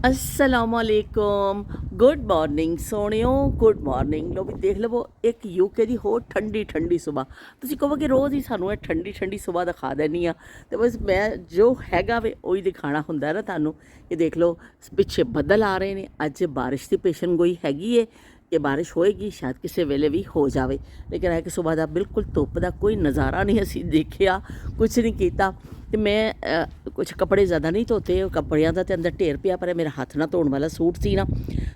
असलामुअलैकुम good morning सोहणियो good morning लो भी देख लवो एक यूके ਦੀ ਹੋਰ ਠੰਡੀ ਠੰਡੀ ਸਵੇਰ ਤੁਸੀਂ ਕਹੋਗੇ ਰੋਜ਼ ਹੀ ਸਾਨੂੰ ਇਹ ਠੰਡੀ ਠੰਡੀ ਸਵੇਰ ਦਿਖਾ ਦੇਣੀ ਆ ਤੇ ਬਸ ਮੈਂ ਜੋ ਹੈਗਾ ਵੇ ਉਹੀ ਦਿਖਾਣਾ ਹੁੰਦਾ ਨਾ ਤੁਹਾਨੂੰ। ਇਹ ਦੇਖ ਲਓ ਪਿੱਛੇ ਬੱਦਲ ਆ ਰਹੇ ਨੇ, ਅੱਜ ਬਾਰਿਸ਼ ਦੀ ਪੇਸ਼ਨ ਗੋਈ ਹੈਗੀ ਏ ਕਿ ਬਾਰਿਸ਼ ਹੋਏਗੀ, ਸ਼ਾਇਦ ਕਿਸੇ ਵੇਲੇ ਵੀ ਹੋ ਜਾਵੇ। ਲੇਕਿਨ ਹੈ ਕਿ ਸਵੇਰ ਦਾ ਬਿਲਕੁਲ ਧੁੱਪ ਦਾ ਕੋਈ ਨਜ਼ਾਰਾ ਨਹੀਂ ਅਸੀਂ ਦੇਖਿਆ, ਕੁਛ ਨਹੀਂ ਕੀਤਾ। ਤੇ ਮੈਂ ਕੁਛ ਕੱਪੜੇ ਜ਼ਿਆਦਾ ਨਹੀਂ ਧੋਤੇ, ਉਹ ਕੱਪੜਿਆਂ ਦਾ ਤੇ ਅੰਦਰ ਢੇਰ ਪਿਆ, ਪਰ ਮੇਰਾ ਹੱਥ ਨਾਲ ਧੋਣ ਵਾਲਾ ਸੂਟ ਸੀ ਨਾ,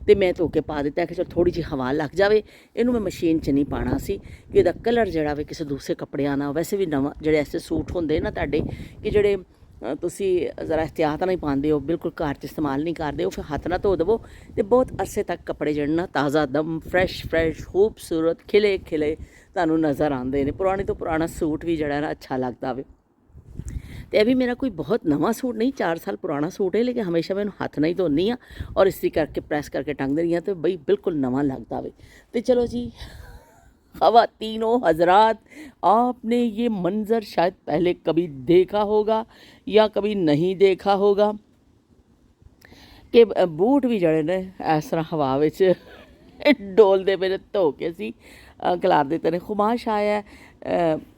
ਤੇ ਮੈਂ ਧੋ ਕੇ ਪਾ ਦਿੱਤਾ ਕਿ ਚਲ ਥੋੜੀ ਜਿਹੀ ਹਵਾ ਲੱਗ ਜਾਵੇ। ਇਹਨੂੰ ਮੈਂ ਮਸ਼ੀਨ 'ਚ ਨਹੀਂ ਪਾਣਾ ਸੀ ਕਿ ਇਹਦਾ ਕਲਰ ਜਿਹੜਾ ਵੇ ਕਿਸੇ ਦੂਸਰੇ ਕੱਪੜਿਆਂ ਨਾਲ, ਵੈਸੇ ਵੀ ਨਵਾਂ ਜਿਹੜੇ ਐਸੇ ਸੂਟ ਹੁੰਦੇ ਨਾ ਤੁਹਾਡੇ ਕਿ ਜਿਹੜੇ ਤੁਸੀਂ ਜ਼ਰਾ ਇhtiyਾਤ ਨਾਲ ਹੀ ਪਾਉਂਦੇ ਹੋ, ਬਿਲਕੁਲ ਘਰ 'ਚ ਇਸਤੇਮਾਲ ਨਹੀਂ ਕਰਦੇ ਹੋ, ਫਿਰ ਹੱਥ ਨਾਲ ਧੋ ਦੇਵੋ ਤੇ ਬਹੁਤ ਅਰਸੇ ਤੱਕ ਕੱਪੜੇ ਜਿਹੜੇ ਨਾ ਤਾਜ਼ਾ ਦਮ ਫਰੈਸ਼ ਖੂਬਸੂਰਤ ਖਿਲੇ ਖਿਲੇ ਤੁਹਾਨੂੰ ਨਜ਼ਰ ਆਉਂਦੇ ਨੇ। ਪੁਰਾਣੇ ਤੋਂ ਪੁਰਾਣਾ ਸੂਟ ਵੀ ਜਿਹੜਾ ਨਾ ਅੱਛਾ ਲੱਗਦਾ ਵੇ। ਤੇ ਇਹ ਵੀ ਮੇਰਾ ਕੋਈ ਬਹੁਤ ਨਵਾਂ ਸੂਟ ਨਹੀਂ, 4 ਸਾਲ ਪੁਰਾਣਾ ਸੂਟ ਹੈ, ਲੇਕਿन ਹਮੇਸ਼ਾ मैं हथ नहीं धोनी हाँ और इस्त्री करके प्रेस करके टंग देनी हाँ, तो बई बिल्कुल नवा लगता वे। तो चलो जी ख़वातीनो हज़रात, आपने ये मंज़र शायद पहले कभी देखा होगा या कभी नहीं देखा होगा कि बूट भी जड़े ने इस तरह हवा विच डोलते पे धो के असी खलार देते ने। खुमाश आया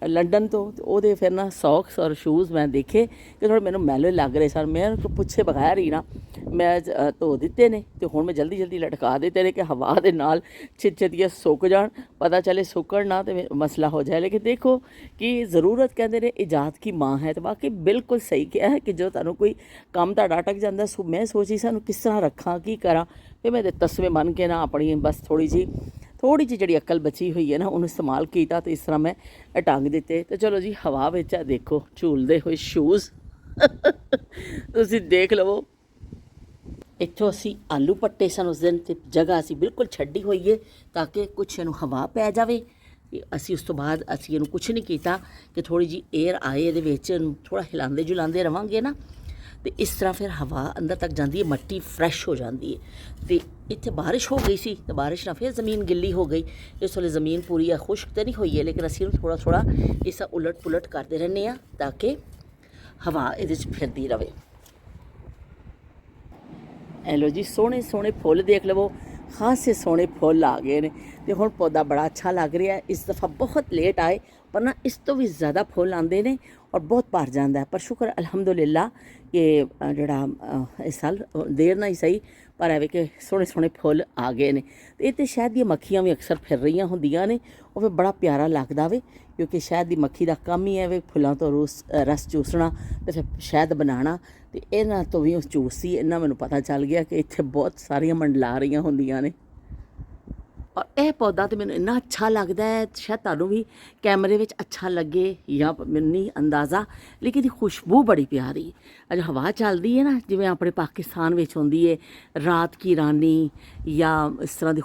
लंडन तो ਉਹਦੇ ਫਿਰ ਨਾ ਸੌਕਸ ਔਰ ਸ਼ੂਜ਼ ਮੈਂ ਦੇਖੇ ਕਿ ਥੋੜ੍ਹੇ ਮੈਨੂੰ ਮੈਲੇ ਲੱਗ ਰਹੇ ਸਨ। ਮੈਂ ਪੁੱਛੇ ਬਗੈਰ ਹੀ ਨਾ ਮੈਂ ਧੋ ਦਿੱਤੇ ਨੇ ਤੇ ਹੁਣ ਮੈਂ ਜਲਦੀ ਜਲਦੀ ਲਟਕਾ ਦਿੱਤੇ ਨੇ ਕਿ ਹਵਾ ਦੇ ਨਾਲ ਛੇਤੀਆਂ ਸੁੱਕ ਜਾਣ, ਪਤਾ ਚੱਲੇ ਸੁੱਕਣ ਨਾ ਤੇ ਮਸਲਾ ਹੋ ਜਾਏ। ਲੇਕਿਨ ਦੇਖੋ ਕਿ ਜ਼ਰੂਰਤ ਕਹਿੰਦੇ ਨੇ ਇਜਾਦ ਕੀ ਮਾਂ ਹੈ, ਤੇ ਵਾਕਈ ਬਿਲਕੁਲ ਸਹੀ ਕਿਹਾ ਹੈ ਕਿ ਜੋ ਤੁਹਾਨੂੰ ਕੋਈ ਕੰਮ ਤੁਹਾਡਾ ਅਟਕ ਜਾਂਦਾ, ਮੈਂ ਸੋਚੀ ਸਾਨੂੰ ਕਿਸ ਤਰ੍ਹਾਂ ਰੱਖਾਂ, ਕੀ ਕਰਾਂ। ਫਿਰ ਮੈਂ ਤਸਵੇਂ ਮੰਨ ਕੇ ਨਾ ਆਪਣੀ ਬਸ ਥੋੜ੍ਹੀ ਜਿਹੀ ਜਿਹੜੀ ਅਕਲ ਬਚੀ ਹੋਈ ਹੈ ਨਾ ਉਹਨੂੰ ਇਸਤੇਮਾਲ ਕੀਤਾ ਤੇ ਇਸ ਤਰ੍ਹਾਂ ਮੈਂ ਟੰਗ ਦਿੱਤੇ। ਤੇ ਚਲੋ ਜੀ ਹਵਾ ਵਿੱਚ ਆ ਦੇਖੋ ਝੂਲਦੇ ਹੋਏ ਸ਼ੂਜ਼ ਤੁਸੀਂ ਦੇਖ ਲਵੋ। ਇੱਥੋਂ ਅਸੀਂ ਆਲੂ ਪੱਟੇ ਸਨ ਉਸ ਦਿਨ, ਤੇ ਜਗ੍ਹਾ ਅਸੀਂ ਬਿਲਕੁਲ ਛੱਡੀ ਹੋਈ ਹੈ ਤਾਂ ਕਿ ਕੁਛ ਇਹਨੂੰ ਹਵਾ ਪੈ ਜਾਵੇ। ਅਸੀਂ ਉਸ ਤੋਂ ਬਾਅਦ ਅਸੀਂ ਇਹਨੂੰ ਕੁਛ ਨਹੀਂ ਕੀਤਾ ਕਿ ਥੋੜ੍ਹੀ ਜਿਹੀ ਏਅਰ ਆਏ ਇਹਦੇ ਵਿੱਚ, ਥੋੜ੍ਹਾ ਹਿਲਾਉਂਦੇ ਜੁਲਾਉਂਦੇ ਰਵਾਂਗੇ ਨਾ ਤੇ ਇਸ ਤਰ੍ਹਾਂ ਫਿਰ ਹਵਾ ਅੰਦਰ ਤੱਕ ਜਾਂਦੀ ਹੈ, ਮਿੱਟੀ ਫਰੈਸ਼ ਹੋ ਜਾਂਦੀ ਹੈ। ਤੇ ਇੱਥੇ ਬਾਰਿਸ਼ ਹੋ ਗਈ ਸੀ ਤੇ ਬਾਰਿਸ਼ ਨਾਲ ਫਿਰ ਜ਼ਮੀਨ ਗਿੱਲੀ ਹੋ ਗਈ। ਇਸ ਵੇਲੇ ਜ਼ਮੀਨ ਪੂਰੀ ਆ ਖੁਸ਼ਕ ਤਾਂ ਨਹੀਂ ਹੋਈ ਹੈ, ਲੇਕਿਨ ਅਸੀਂ ਇਹਨੂੰ ਥੋੜ੍ਹਾ ਥੋੜ੍ਹਾ ਇਸ ਉਲਟ ਪੁਲਟ ਕਰਦੇ ਰਹਿੰਦੇ ਹਾਂ ਤਾਂ ਕਿ ਹਵਾ ਇਹਦੇ 'ਚ ਫਿਰਦੀ ਰਹੇ। ਇਹ ਲਓ ਜੀ ਸੋਹਣੇ ਸੋਹਣੇ ਫੁੱਲ ਦੇਖ ਲਵੋ, ਖਾਸੇ ਸੋਹਣੇ ਫੁੱਲ ਆ ਗਏ ਨੇ ਤੇ ਹੁਣ ਪੌਦਾ ਬੜਾ ਅੱਛਾ ਲੱਗ ਰਿਹਾ। ਇਸ ਦਫਾ ਬਹੁਤ ਲੇਟ ਆਏ, ਪਰ ਨਾ ਇਸ ਤੋਂ ਵੀ ਜ਼ਿਆਦਾ ਫੁੱਲ ਆਉਂਦੇ ਨੇ ਔਰ ਬਹੁਤ ਭਰ ਜਾਂਦਾ ਹੈ। ਪਰ ਸ਼ੁਕਰ ਅਲਹਮਦੁਲਿਲਾ ਕਿ ਜਿਹੜਾ ਇਸ ਸਾਲ ਦੇਰ ਨਾਲ ਹੀ ਸਹੀ ਪਰ ਐਵੇਂ ਕਿ ਸੋਹਣੇ ਸੋਹਣੇ ਫੁੱਲ ਆ ਗਏ ਨੇ। ਤੇ ਇਹ ਤੇ ਸ਼ਹਿਦ ਦੀਆਂ ਮੱਖੀਆਂ ਵੀ ਅਕਸਰ ਫਿਰ ਰਹੀਆਂ ਹੁੰਦੀਆਂ ਨੇ, ਉਹ ਫਿਰ ਬੜਾ ਪਿਆਰਾ ਲੱਗਦਾ ਵੇ, ਕਿਉਂਕਿ ਸ਼ਹਿਦ ਦੀ ਮੱਖੀ ਦਾ ਕੰਮ ਹੀ ਹੈ ਵੇ ਫੁੱਲਾਂ ਤੋਂ ਰਸ ਚੂਸਣਾ ਤੇ ਫਿਰ ਸ਼ਹਿਦ ਬਣਾਉਣਾ। ਤੇ ਇਹਨਾਂ ਤੋਂ ਵੀ ਉਹ ਚੂਸੀ ਇਹਨਾਂ ਮੈਨੂੰ ਪਤਾ ਚੱਲ ਗਿਆ ਕਿ ਇੱਥੇ ਬਹੁਤ ਸਾਰੀਆਂ ਮੰਡਲਾ ਰਹੀਆਂ ਹੁੰਦੀਆਂ ਨੇ। ਔਰ ਇਹ ਪੌਦਾ ਤਾਂ ਮੈਨੂੰ ਇੰਨਾ ਅੱਛਾ ਲੱਗਦਾ ਹੈ, ਸ਼ਾਇਦ ਤੁਹਾਨੂੰ ਵੀ ਕੈਮਰੇ ਵਿੱਚ ਅੱਛਾ ਲੱਗੇ ਜਾਂ ਮੈਨੂੰ ਨਹੀਂ ਅੰਦਾਜ਼ਾ, ਲੇਕਿਨ ਇਹਦੀ ਖੁਸ਼ਬੂ ਬੜੀ ਪਿਆਰੀ। ਅਜ ਹਵਾ ਚੱਲਦੀ ਹੈ ਨਾ, ਜਿਵੇਂ ਆਪਣੇ ਪਾਕਿਸਤਾਨ ਵਿੱਚ ਹੁੰਦੀ ਹੈ ਰਾਤ ਕੀ ਰਾਨੀ ਜਾਂ ਇਸ ਤਰ੍ਹਾਂ ਦੀ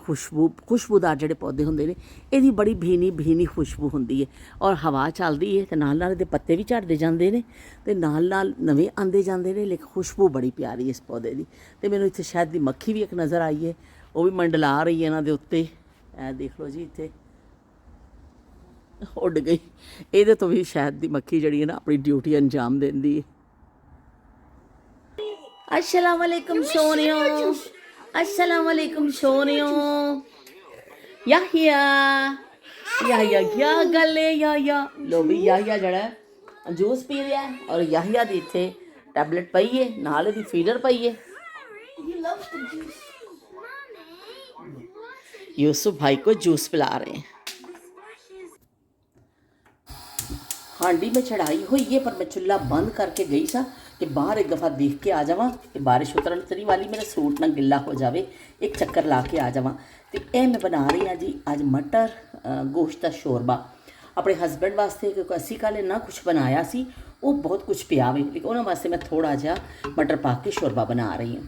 ਖੁਸ਼ਬੂਦਾਰ ਜਿਹੜੇ ਪੌਦੇ ਹੁੰਦੇ ਨੇ, ਇਹਦੀ ਬੜੀ ਭੀਨੀ ਖੁਸ਼ਬੂ ਹੁੰਦੀ ਹੈ। ਔਰ ਹਵਾ ਚੱਲਦੀ ਹੈ ਤੇ ਨਾਲ ਨਾਲ ਇਹਦੇ ਪੱਤੇ ਵੀ ਝੜਦੇ ਜਾਂਦੇ ਨੇ ਤੇ ਨਾਲ ਨਾਲ ਨਵੇਂ ਆਉਂਦੇ ਜਾਂਦੇ ਨੇ, ਲੇਕਿਨ ਖੁਸ਼ਬੂ ਬੜੀ ਪਿਆਰੀ ਹੈ ਇਸ ਪੌਦੇ ਦੀ। ਤੇ ਮੈਨੂੰ ਇੱਥੇ ਸ਼ਾਇਦ ਦੀ ਮੱਖੀ ਵੀ ਇੱਕ ਨਜ਼ਰ ਆਈ ਹੈ, ਉਹ ਵੀ ਮੰਡਲਾ ਰਹੀ ਹੈ ਇਹਨਾਂ ਦੇ ਉੱਤੇ। ਇਹ ਦੇਖ ਲਓ ਜੀ ਇੱਥੇ ਉੱਡ ਗਈ। ਇਹਦੇ ਤੋਂ ਵੀ ਸ਼ਾਇਦ ਦੀ ਮੱਖੀ ਜਿਹੜੀ ਹੈ ਨਾ ਆਪਣੀ ਡਿਊਟੀ ਅੰਜਾਮ ਦਿੰਦੀ ਹੈ। अस्सलाम वालेकुम सोनियो, अस्सलाम वालेकुम सोनियो। याहिया याहिया क्या गल है याहिया? लो भी याहिया जड़ा जूस पी रहा है और याहिया दी इत्थे टैबलेट पई है, नाल दी फीडर पई है। यूसुफ भाई को जूस पिला रहे हैं। हांडी में चढ़ाई हुई है पर मैं चुल्हा बंद करके गई सा कि बाहर एक दफ़ा देख के आ जावा कि बारिश उतरन तरी वाली मेरा सूट ना गिला हो जाए, एक चक्कर ला के आ जावा। तो यह मैं बना रही हाँ जी अज मटर गोश्त का शोरबा अपने हसबैंड वास्ते, क्योंकि असी कल ना कुछ बनाया सी, वो बहुत कुछ पिया वे, लेकिन उन्होंने वास्ते मैं थोड़ा जहा मटर पा के शोरबा बना रही हूँ।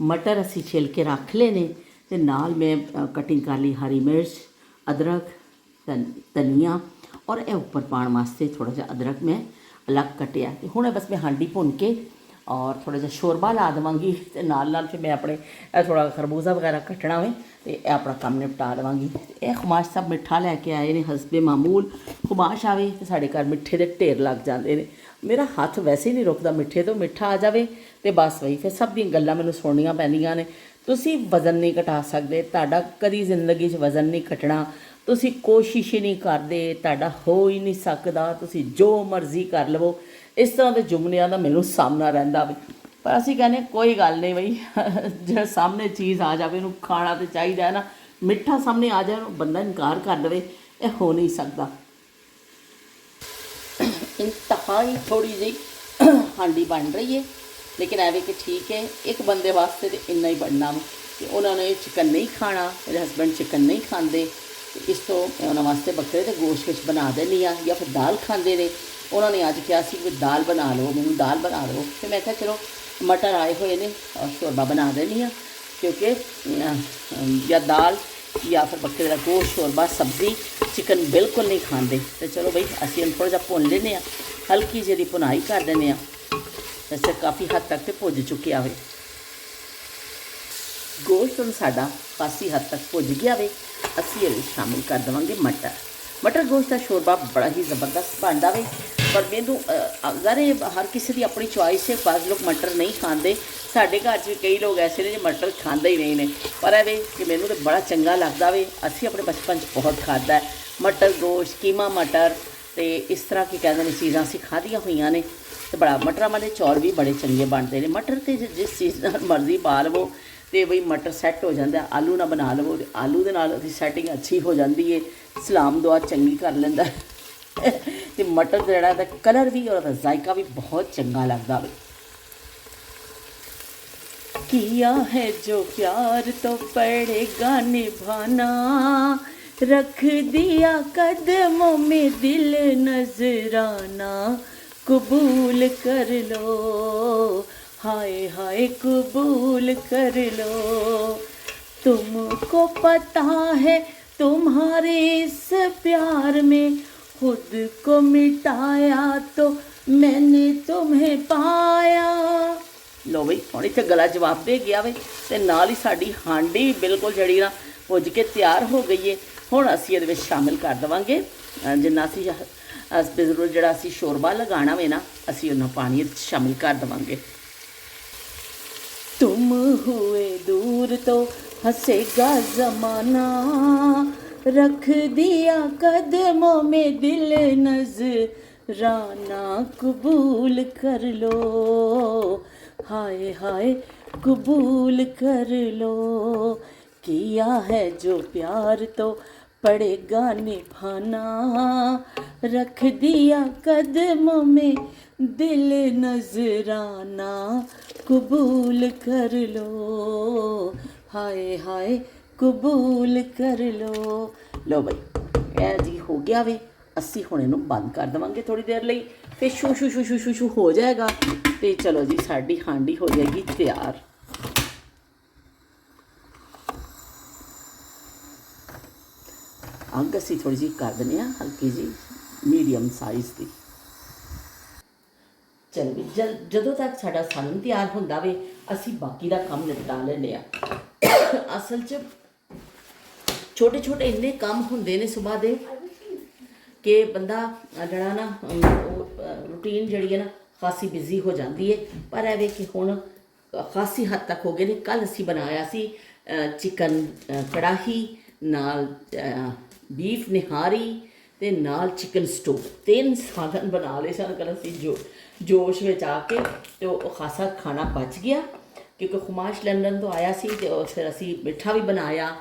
मटर असी छिल के रख लेने ते नाल मैं कटिंग कर ली हरी मिर्च, अदरक, धनिया और यह उपर पाने वास्ते थोड़ा जहा अदरक मैं अलग कटिया। तो हूँ बस मैं हांडी भुन के और थोड़ा जहा शोरबा ला देवांगी ते नाल फिर मैं अपने थोड़ा खरबूजा वगैरह कटना हो तो अपना काम निपटा देवांगी। यह खुमाश सब मिठा लैके आए ने हसबे मामूल, खुमाश आवे तो साढ़े घर मिठे के ढेर लग जाते हैं। ਮੇਰਾ ਹੱਥ ਵੈਸੇ ਹੀ ਨਹੀਂ ਰੁਕਦਾ ਮਿੱਠੇ ਤੋਂ, ਮਿੱਠਾ ਆ ਜਾਵੇ ਤੇ ਬਸ ਬਈ ਫਿਰ ਸਭ ਦੀਆਂ ਗੱਲਾਂ ਮੈਨੂੰ ਸੁਣਨੀਆਂ ਪੈਂਦੀਆਂ ਨੇ। ਤੁਸੀਂ ਵਜ਼ਨ ਨਹੀਂ ਘਟਾ ਸਕਦੇ, ਤੁਹਾਡਾ ਕਦੀ ਜ਼ਿੰਦਗੀ 'ਚ ਵਜ਼ਨ ਨਹੀਂ ਘਟਣਾ, ਤੁਸੀਂ ਕੋਸ਼ਿਸ਼ ਹੀ ਨਹੀਂ ਕਰਦੇ, ਤੁਹਾਡਾ ਹੋ ਹੀ ਨਹੀਂ ਸਕਦਾ, ਤੁਸੀਂ ਜੋ ਮਰਜ਼ੀ ਕਰ ਲਵੋ। ਇਸ ਤਰ੍ਹਾਂ ਦੇ ਜੁਮਲਿਆਂ ਦਾ ਮੈਨੂੰ ਸਾਹਮਣਾ ਰਹਿੰਦਾ ਵੇ, ਪਰ ਅਸੀਂ ਕਹਿੰਦੇ ਕੋਈ ਗੱਲ ਨਹੀਂ ਬਈ, ਜਿਹੜਾ ਸਾਹਮਣੇ ਚੀਜ਼ ਆ ਜਾਵੇ ਉਹਨੂੰ ਖਾਣਾ ਤਾਂ ਚਾਹੀਦਾ ਹੈ ਨਾ। ਮਿੱਠਾ ਸਾਹਮਣੇ ਆ ਜਾਏ ਬੰਦਾ ਇਨਕਾਰ ਕਰ ਦੇਵੇ, ਇਹ ਹੋ ਨਹੀਂ ਸਕਦਾ। ਇੰਤਹਾਈ ਥੋੜੀ ਜਿਹੀ ਹਾਂਡੀ ਬਣ ਰਹੀ ਹੈ, ਲੇਕਿਨ ਐਵੇਂ ਕਿ ਠੀਕ ਹੈ, ਇੱਕ ਬੰਦੇ ਵਾਸਤੇ ਤਾਂ ਇੰਨਾ ਹੀ ਬਣਨਾ ਵਾ। ਕਿ ਉਹਨਾਂ ਨੇ ਚਿਕਨ ਨਹੀਂ ਖਾਣਾ, ਮੇਰੇ ਹਸਬੈਂਡ ਚਿਕਨ ਨਹੀਂ ਖਾਂਦੇ, ਤੇ ਇਸ ਤੋਂ ਮੈਂ ਉਹਨਾਂ ਵਾਸਤੇ ਬੱਕਰੇ ਦੇ ਗੋਸ਼ਤ ਵਿੱਚ ਬਣਾ ਦਿੰਦੀ ਹਾਂ। ਜਾਂ ਫਿਰ ਦਾਲ ਖਾਂਦੇ ਨੇ, ਉਹਨਾਂ ਨੇ ਅੱਜ ਕਿਹਾ ਸੀ ਕਿ ਦਾਲ ਬਣਾ ਲਓ, ਮੈਨੂੰ ਦਾਲ ਬਣਾ ਦਿਓ। ਫਿਰ ਮੈਂ ਕਿਹਾ ਚਲੋ ਮਟਰ ਆਏ ਹੋਏ ਨੇ ਔਰ ਸ਼ੋਰਬਾ ਬਣਾ ਦੇਣੀ ਆ, ਕਿਉਂਕਿ ਜਾਂ ਦਾਲ ਜਾਂ ਫਿਰ ਬੱਕਰੇ ਦਾ ਗੋਸ਼ਤ, ਸ਼ੋਰਬਾ, ਸਬਜ਼ੀ, ਚਿਕਨ ਬਿਲਕੁਲ ਨਹੀਂ ਖਾਂਦੇ। ਤੇ ਚਲੋ ਬਈ ਅਸੀਂ ਇਹਨੂੰ ਥੋੜ੍ਹਾ ਜਿਹਾ ਭੁੰਨ ਲੈਂਦੇ ਹਾਂ, ਹਲਕੀ ਜਿਹੀ ਭੁਨਾਈ ਕਰ ਦਿੰਦੇ ਹਾਂ। ਵੈਸੇ ਕਾਫੀ ਹੱਦ ਤੱਕ ਤੇ ਭੁੱਜ ਚੁੱਕਿਆ ਵੇ ਗੋਸ਼ਤ, ਹੁਣ ਸਾਡਾ ਕਾਫੀ ਹੱਦ ਤੱਕ ਭੁੱਜ ਗਿਆ ਵੇ। ਅਸੀਂ ਇਹਦੇ ਸ਼ਾਮਿਲ ਕਰ ਦੇਵਾਂਗੇ ਮਟਰ ਗੋਸ਼ਤ ਦਾ ਸ਼ੋਰਬਾ ਬੜਾ ਹੀ ਜ਼ਬਰਦਸਤ ਬਣਦਾ ਵੇ। ਪਰ ਮੈਨੂੰ ਅਗਰ ਇਹ ਹਰ ਕਿਸੇ ਦੀ ਆਪਣੀ ਚੋਇਸ ਹੈ, ਬਾਜ਼ ਲੋਕ ਮਟਰ ਨਹੀਂ ਖਾਂਦੇ, ਸਾਡੇ ਘਰ 'ਚ ਵੀ ਕਈ ਲੋਕ ਐਸੇ ਨੇ ਜੋ ਮਟਰ ਖਾਂਦੇ ਹੀ ਨਹੀਂ ਨੇ, ਪਰ ਇਹ ਵੇ ਕਿ ਮੈਨੂੰ ਤਾਂ ਬੜਾ ਚੰਗਾ ਲੱਗਦਾ ਵੇ। ਅਸੀਂ ਆਪਣੇ ਬਚਪਨ 'ਚ ਬਹੁਤ ਖਾਧਾ ਮਟਰ ਗੋਸ਼ਤ, ਕੀਮਾ ਮਟਰ, ਅਤੇ ਇਸ ਤਰ੍ਹਾਂ ਕੀ ਕਹਿੰਦੇ ਨੇ ਚੀਜ਼ਾਂ ਅਸੀਂ ਖਾਧੀਆਂ ਹੋਈਆਂ ਨੇ। ਅਤੇ ਬੜਾ ਮਟਰਾਂ ਵਾਲੇ ਚੌਲ ਵੀ ਬੜੇ ਚੰਗੇ ਬਣਦੇ ਨੇ। ਮਟਰ ਤਾਂ ਜਿਸ ਚੀਜ਼ ਨਾਲ ਮਰਜ਼ੀ ਪਾ ਲਵੋ ਅਤੇ ਬਈ ਮਟਰ ਸੈੱਟ ਹੋ ਜਾਂਦਾ। ਆਲੂ ਨਾਲ ਬਣਾ ਲਵੋ ਅਤੇ ਆਲੂ ਦੇ ਨਾਲ ਉਹਦੀ ਸੈਟਿੰਗ ਅੱਛੀ ਹੋ ਜਾਂਦੀ ਹੈ, ਸਲਾਮ ਦੁਆ ਚੰਗੀ ਕਰ ਲੈਂਦਾ। ਅਤੇ ਮਟਰ ਜਿਹੜਾ ਦਾ ਕਲਰ ਵੀ ਔਰ ਜ਼ਾਇਕਾ ਵੀ ਬਹੁਤ ਚੰਗਾ ਲੱਗਦਾ ਵੇ। किया है जो प्यार तो पड़ेगा निभाना, रख दिया कदमों में दिल नजराना, कबूल कर लो, हाय हाय कबूल कर लो। तुमको पता है तुम्हारे इस प्यार में खुद को मिटाया तो मैंने तुम्हें पाया। लो बई ਹੁਣ ਇੱਥੇ ਗਲਾ ਜਵਾਬ ਦੇ ਗਿਆ ਵੇ, ਅਤੇ ਨਾਲ ਹੀ ਸਾਡੀ ਹਾਂਡੀ ਬਿਲਕੁਲ ਜਿਹੜੀ ਨਾ ਭੁੱਜ ਕੇ ਤਿਆਰ ਹੋ ਗਈ ਹੈ। ਹੁਣ ਅਸੀਂ ਇਹਦੇ ਵਿੱਚ ਸ਼ਾਮਿਲ ਕਰ ਦੇਵਾਂਗੇ ਜਿੰਨਾ ਅਸੀਂ ਜ਼ਰੂਰ ਜਿਹੜਾ ਅਸੀਂ ਸ਼ੋਰਬਾ ਲਗਾਉਣਾ ਵੇ ਨਾ, ਅਸੀਂ ਉਹਨਾਂ ਪਾਣੀ ਵਿੱਚ ਸ਼ਾਮਿਲ ਕਰ ਦੇਵਾਂਗੇ। तुम हुए दूर तो हंसेगा ज़माना, रख दिया कदमों में दिल नजराना, कबूल कर लो, हाय हाय कबूल कर लो। किया है जो प्यार तो पड़ेगा निभाना, रख दिया कदमों में दिल नजराना, कबूल कर लो, हाय हाय कबूल कर लो। लो बई ਇਹ ਜੀ ਹੋ ਗਿਆ ਵੇ। ਅਸੀਂ ਹੁਣ ਇਹਨੂੰ ਬੰਦ ਕਰ ਦੇਵਾਂਗੇ ਥੋੜੀ ਦੇਰ ਲਈ, ਫਿਰ shoe shoe shoe shoe shoe shoe ਹੋ ਜਾਏਗਾ। ਤੇ ਚਲੋ ਜੀ ਸਾਡੀ ਹਾਂਡੀ ਹੋ ਜਾਏਗੀ ਤਿਆਰ। ਅੱਗ ਅਸੀਂ ਥੋੜੀ ਜਿਹੀ ਕਰ ਦਿੰਦੇ ਹਾਂ, ਹਲਕੀ ਜੀ ਮੀਡੀਅਮ ਸਾਈਜ਼ ਦੀ। ਚਲੋ ਵੀ ਜਦੋਂ ਤੱਕ ਸਾਡਾ ਸਾਲਨ ਤਿਆਰ ਹੁੰਦਾ ਵੇ, ਅਸੀਂ ਬਾਕੀ ਦਾ ਕੰਮ ਨਿਪਟਾ ਲੈਂਦੇ ਹਾਂ। ਅਸਲ 'ਚ ਛੋਟੇ ਛੋਟੇ ਇੰਨੇ ਕੰਮ ਹੁੰਦੇ ਨੇ ਸੁਬਾਹ ਦੇ ਕਿ ਬੰਦਾ ਜਿਹੜਾ ਨਾ ਰੂਟੀਨ ਜਿਹੜੀ ਹੈ ਨਾ ਖਾਸੀ ਬਿਜ਼ੀ ਹੋ ਜਾਂਦੀ ਹੈ। ਪਰ ਇਹ ਵੇ ਕਿ ਹੁਣ ਖਾਸੀ ਹੱਦ ਤੱਕ ਹੋ ਗਏ ਨੇ। ਕੱਲ੍ਹ ਅਸੀਂ ਬਣਾਇਆ ਸੀ ਚਿਕਨ ਕੜਾਹੀ ਨਾਲ ਬੀਫ ਨਿਹਾਰੀ ਅਤੇ ਨਾਲ ਚਿਕਨ ਸਟੂ, 3 ਸਾਧਨ ਬਣਾ ਲਏ ਸਨ ਕੱਲ੍ਹ ਅਸੀਂ ਜੋਸ਼ ਵਿੱਚ ਆ ਕੇ। ਅਤੇ ਉਹ ਖਾਸਾ ਖਾਣਾ ਬਚ ਗਿਆ ਕਿਉਂਕਿ ਖੁਮਾਸ਼ ਲੰਡਨ ਤੋਂ ਆਇਆ ਸੀ। ਅਤੇ ਫਿਰ ਅਸੀਂ ਮਿੱਠਾ ਵੀ ਬਣਾਇਆ,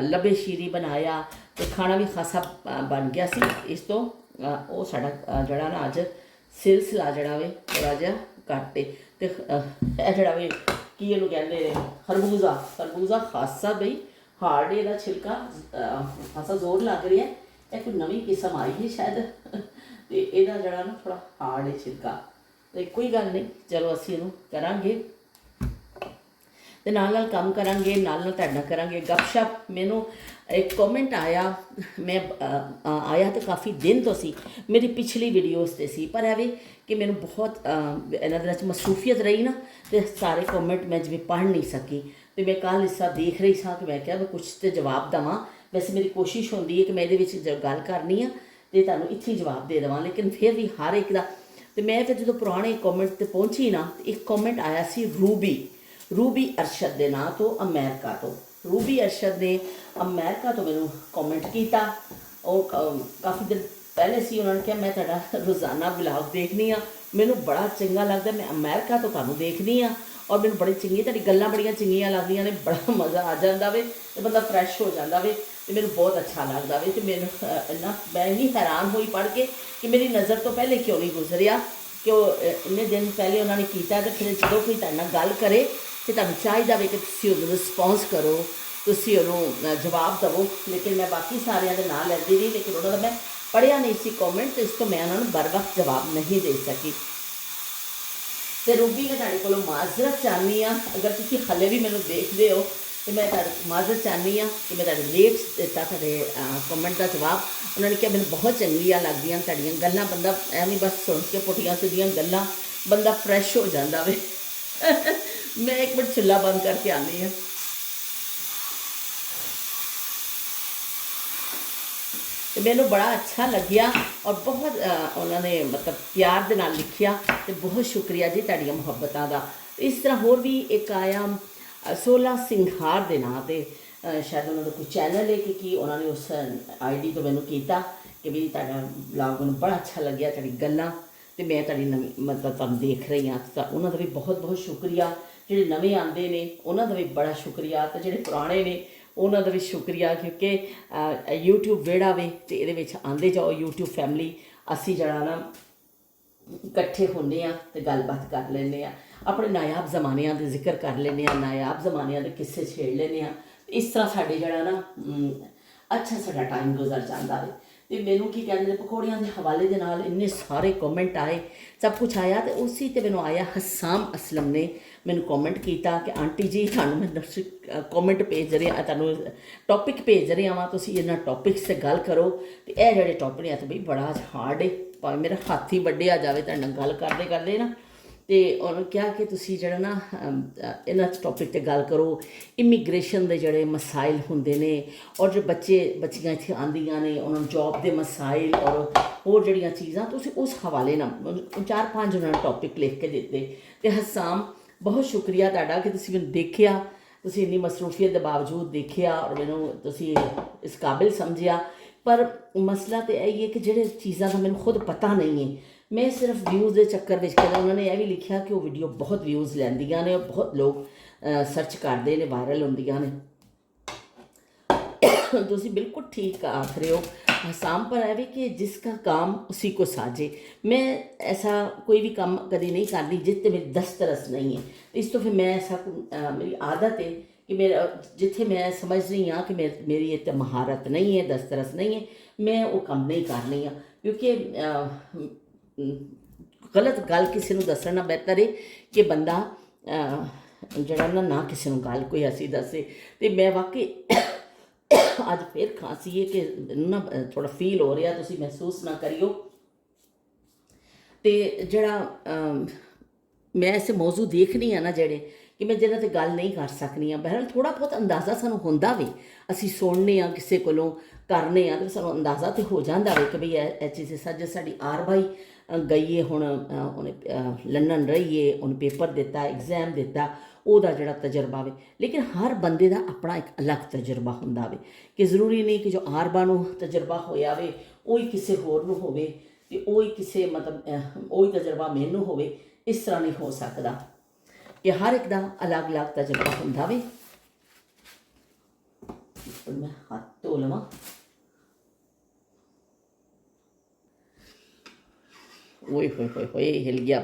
ਲੱਬੇ ਸ਼ੀਰੀ ਬਣਾਇਆ, ਅਤੇ ਖਾਣਾ ਵੀ ਖਾਸਾ ਬਣ ਗਿਆ ਸੀ। ਇਸ ਤੋਂ ਉਹ ਸਾਡਾ ਜਿਹੜਾ ਨਾ ਅੱਜ ਸਿਲਸਿਲਾ ਜਿਹੜਾ ਵੇ ਥੋੜ੍ਹਾ ਜਿਹਾ ਘੱਟ ਏ। ਅਤੇ ਇਹ ਜਿਹੜਾ ਵੇ ਕੀ ਇਹਨੂੰ ਕਹਿੰਦੇ ਨੇ ਖਰਬੂਜ਼ਾ ਖਾਸਾ ਬਈ ਹਾਰਡ, ਇਹਦਾ ਛਿਲਕਾ ਖਾਸਾ ਜ਼ੋਰ ਲੱਗ ਰਿਹਾ। ਇਹ ਕੋਈ ਨਵੀਂ ਕਿਸਮ ਆਈ ਹੈ ਸ਼ਾਇਦ, ਅਤੇ ਇਹਦਾ ਜਿਹੜਾ ਨਾ ਥੋੜ੍ਹਾ ਹਾਰਡ ਹੈ ਛਿਲਕਾ। ਅਤੇ ਕੋਈ ਗੱਲ ਨਹੀਂ, ਚਲੋ ਅਸੀਂ ਇਹਨੂੰ ਕਰਾਂਗੇ ਅਤੇ ਨਾਲ ਕੰਮ ਕਰਾਂਗੇ, ਨਾਲ ਤੁਹਾਡੇ ਨਾਲ ਕਰਾਂਗੇ ਗੱਪਸ਼ਪ। ਮੈਨੂੰ ਇੱਕ ਕਮੈਂਟ ਆਇਆ, ਮੈਂ ਆਇਆ ਤਾਂ ਕਾਫੀ ਦਿਨ ਤੋਂ ਸੀ, ਮੇਰੀ ਪਿਛਲੀ ਵੀਡੀਓਜ਼ 'ਤੇ ਸੀ, ਪਰ ਐਵੇਂ ਕਿ ਮੈਨੂੰ ਬਹੁਤ ਇਹਨਾਂ ਦਿਨਾਂ 'ਚ ਮਸਰੂਫੀਅਤ ਰਹੀ ਨਾ, ਅਤੇ ਸਾਰੇ ਕਮੈਂਟ ਮੈਂ ਜਿਵੇਂ ਪੜ੍ਹ ਨਹੀਂ ਸਕੀ। ਅਤੇ ਮੈਂ ਕੱਲ੍ਹ ਇਸ ਤਰ੍ਹਾਂ ਦੇਖ ਰਹੀ ਸਾਂ ਕਿ ਮੈਂ ਕਿਹਾ ਮੈਂ ਕੁਛ ਤਾਂ ਜਵਾਬ ਦੇਵਾਂ। ਵੈਸੇ ਮੇਰੀ ਕੋਸ਼ਿਸ਼ ਹੁੰਦੀ ਹੈ ਕਿ ਮੈਂ ਇਹਦੇ ਵਿੱਚ ਗੱਲ ਕਰਨੀ ਆ ਅਤੇ ਤੁਹਾਨੂੰ ਇੱਥੇ ਹੀ ਜਵਾਬ ਦੇ ਦੇਵਾਂ, ਲੇਕਿਨ ਫਿਰ ਵੀ ਹਰ ਇੱਕ ਦਾ तो मैं फिर जो पुराने कॉमेंट ते पहुंची ना, एक कॉमेंट आया सी रूबी अरशद के नाम तो अमेरिका तो। रूबी अरशद ने अमेरिका तो मैंने कॉमेंट किया। और काफ़ी दिन पहले सी उन्होंने कहा मैं तुहाडा रोज़ाना ब्लॉग देखनी हाँ, मैनू बड़ा चंगा लगता, मैं अमेरिका तो तुहानू देखनी हाँ और मैंने बड़ी चंगी तुहाडी गल्लां बड़ियां चंगियां लगदियां ने, बड़ा मज़ा आ जाता वे तो बंदा फ्रैश हो जाता वे तो मैंने बहुत अच्छा लगता वे। तो मैंने इन्ना मैं ही हैरान हुई पढ़ के कि मेरी नज़र तो पहले क्यों नहीं गुजरिया कि इन्ने दिन पहले उन्होंने किया। तो फिर जो कोई तुहाडे नाल गल करे तो तुहानू चाहिदा वे कि तुसीं उहनूं रिस्पॉन्स करो, तुसीं उहनूं जवाब दवो। लेकिन मैं बाकी सारिਆਂ ਦੇ ਨਾਂ ਲੈਂਦੀ रही, लेकिन उन्होंने मैं पढ़िया नहीं सी कॉमेंट, तो इस तो मैं उन्होंने बर वक्त जवाब नहीं दे सकी। तो रूबी मैं तुहाडे कोलों माजरत चाहनी हाँ, अगर तुसीं हले भी मैनूं देखदे हो तो मैं माजरत चाहनी हाँ कि मैं तुहाडे लेट दिता तुहाडे कॉमेंट का जवाब। उन्होंने कहा मैंने बहुत चंगियां लगदियां तुहाडीआं गल्लां, बंदा एवं बस सुन के पुठियां सीधियां गल्लां बंदा फ्रैश हो जाता वे। मैं एक मिनट चुल्हा बंद करके आनी हाँ। तो मैनू बड़ा अच्छा लग्या और बहुत उन्होंने मतलब प्यार दे नाल लिखिया, तो बहुत शुक्रिया जी तुहाडीआं मुहब्बतां दा। इस तरह होर भी एक आया 16 सिंघार के नाम से, शायद उन्होंने कोई चैनल है कि उन्होंने उस ID तो मैनू किया कि भी तुहाडा ब्लॉग मैनू बड़ा अच्छा लग्या, तुहाडी गल्लां तो मैं तुहाडी नवीं मतलब तुहानूं देख रही हाँ। तो उन्होंदा भी बहुत बहुत शुक्रिया। जिहड़े नवें आंदे ने उन्होंदा भी बड़ा शुक्रिया, तो जिहड़े पुराने ने उन्होंने भी शुक्रिया, क्योंकि यूट्यूब वेड़ा वे तो ये आते जाओ यूट्यूब फैमिली, असी जरा ना इकट्ठे होने तो गलबात कर लेने, अपने नायाब जमानिया के जिक्र कर लेने, नायाब जमानिया के किस्से छेड़ लेने। इस तरह साढ़े जरा ना अच्छा साडा टाइम गुजर जाता है। तो मैनू की कहते हैं पकौड़ियां के हवाले के नाल इन्ने सारे कॉमेंट आए, सब कुछ आया। तो उसी ते मैनू आया हसाम असलम ने मैनू कॉमेंट किया कि आंटी जी थानू मैं कॉमेंट भेज रही तुहानू टॉपिक भेज रही हाँ, तुसीं इन्हां टॉपिक्स से गल करो। तो यह जिहड़े टॉपिक ने तो बई बड़ा हार्ड है, भावें मेरा हाथ ही वड्डिया जाए तुहाडे नाल गल करदे करदे ना। तो उन्होंने कहा कि तुसीं जिहड़ा ना इन्हां टॉपिक ते गल करो, इमीग्रेशन के जिहड़े मसाइल हुंदे ने और जो बच्चियां इत्थे आंदियां ने उन्होंने जॉब के मसाइल और होर जिहड़ियां चीज़ां, तुसीं उस हवाले नाल 4-5 उन्होंने टॉपिक लिख के दिते। तो हसाम बहुत शुक्रिया तुहाडा कि तुसीं मैनूं देखिया, तुसीं इन्नी मसरूफियत के बावजूद देखिया और मैनूं तुसीं इस काबिल समझिया। पर मसला तो यही है कि जिहड़े चीज़ां का मैनूं खुद पता नहीं है, मैं सिर्फ व्यूज़ के चक्कर में कहना। उन्होंने यह भी लिखा कि वो वीडियो बहुत व्यूज़ लैंदियां ने और बहुत लोग सर्च करते हैं, वायरल होंदियां ने। तुसीं बिल्कुल ठीक आख रहे हो हसाम, पर है भी कि जिसका काम उसी को साजे। मैं ऐसा कोई भी काम कभी नहीं करती जिससे मेरी दस्तरस नहीं है। इस तो फिर मैं ऐसा मेरी आदत है कि मेरा जिथे मैं समझ रही हाँ कि मेरी इतने महारत नहीं है, दस्तरस नहीं है, मैं वो काम नहीं करनी हाँ। क्योंकि गलत गल किसी को दसना बेहतर है कि बंदा जरा ना किसी को गल कोई ऐसी दसे। तो मैं वाकई अज फिर खांसी है कि ना थोड़ा फील हो रहा, तुसीं महसूस ना करियो। तो जरा मैं ऐसे मौजू देखनी है ना जेड़े कि मैं जिन्हां ते गल नहीं कर सकनी हाँ। बहरहाल थोड़ा बहुत अंदाज़ा सानूं हुंदा वे, असीं सुनने आ किसी कोलों करने आ तो सानूं अंदाज़ा तो हो जाता है कि भाई यह चीज़ सच। साडी आर बाई गई है हुण, उन्हें लंडन रही है, उन्हें पेपर दिता, एग्जाम दिता, ਉਹਦਾ ਜਿਹੜਾ तजर्बा वे। लेकिन हर बंदे का अपना एक अलग तजर्बा हुंदा वे कि जरूरी नहीं कि जो आरबा नूं तजर्बा होया वे वही किसी होर नूं होवे ते वही किसी मतलब वही तजर्बा मैनूं होवे। इस तरह नहीं हो सकता कि हर एक दा अलग अलग तजर्बा हुंदा वे। मैं हाथ धो लवां। ओए होए होए होए हिल गया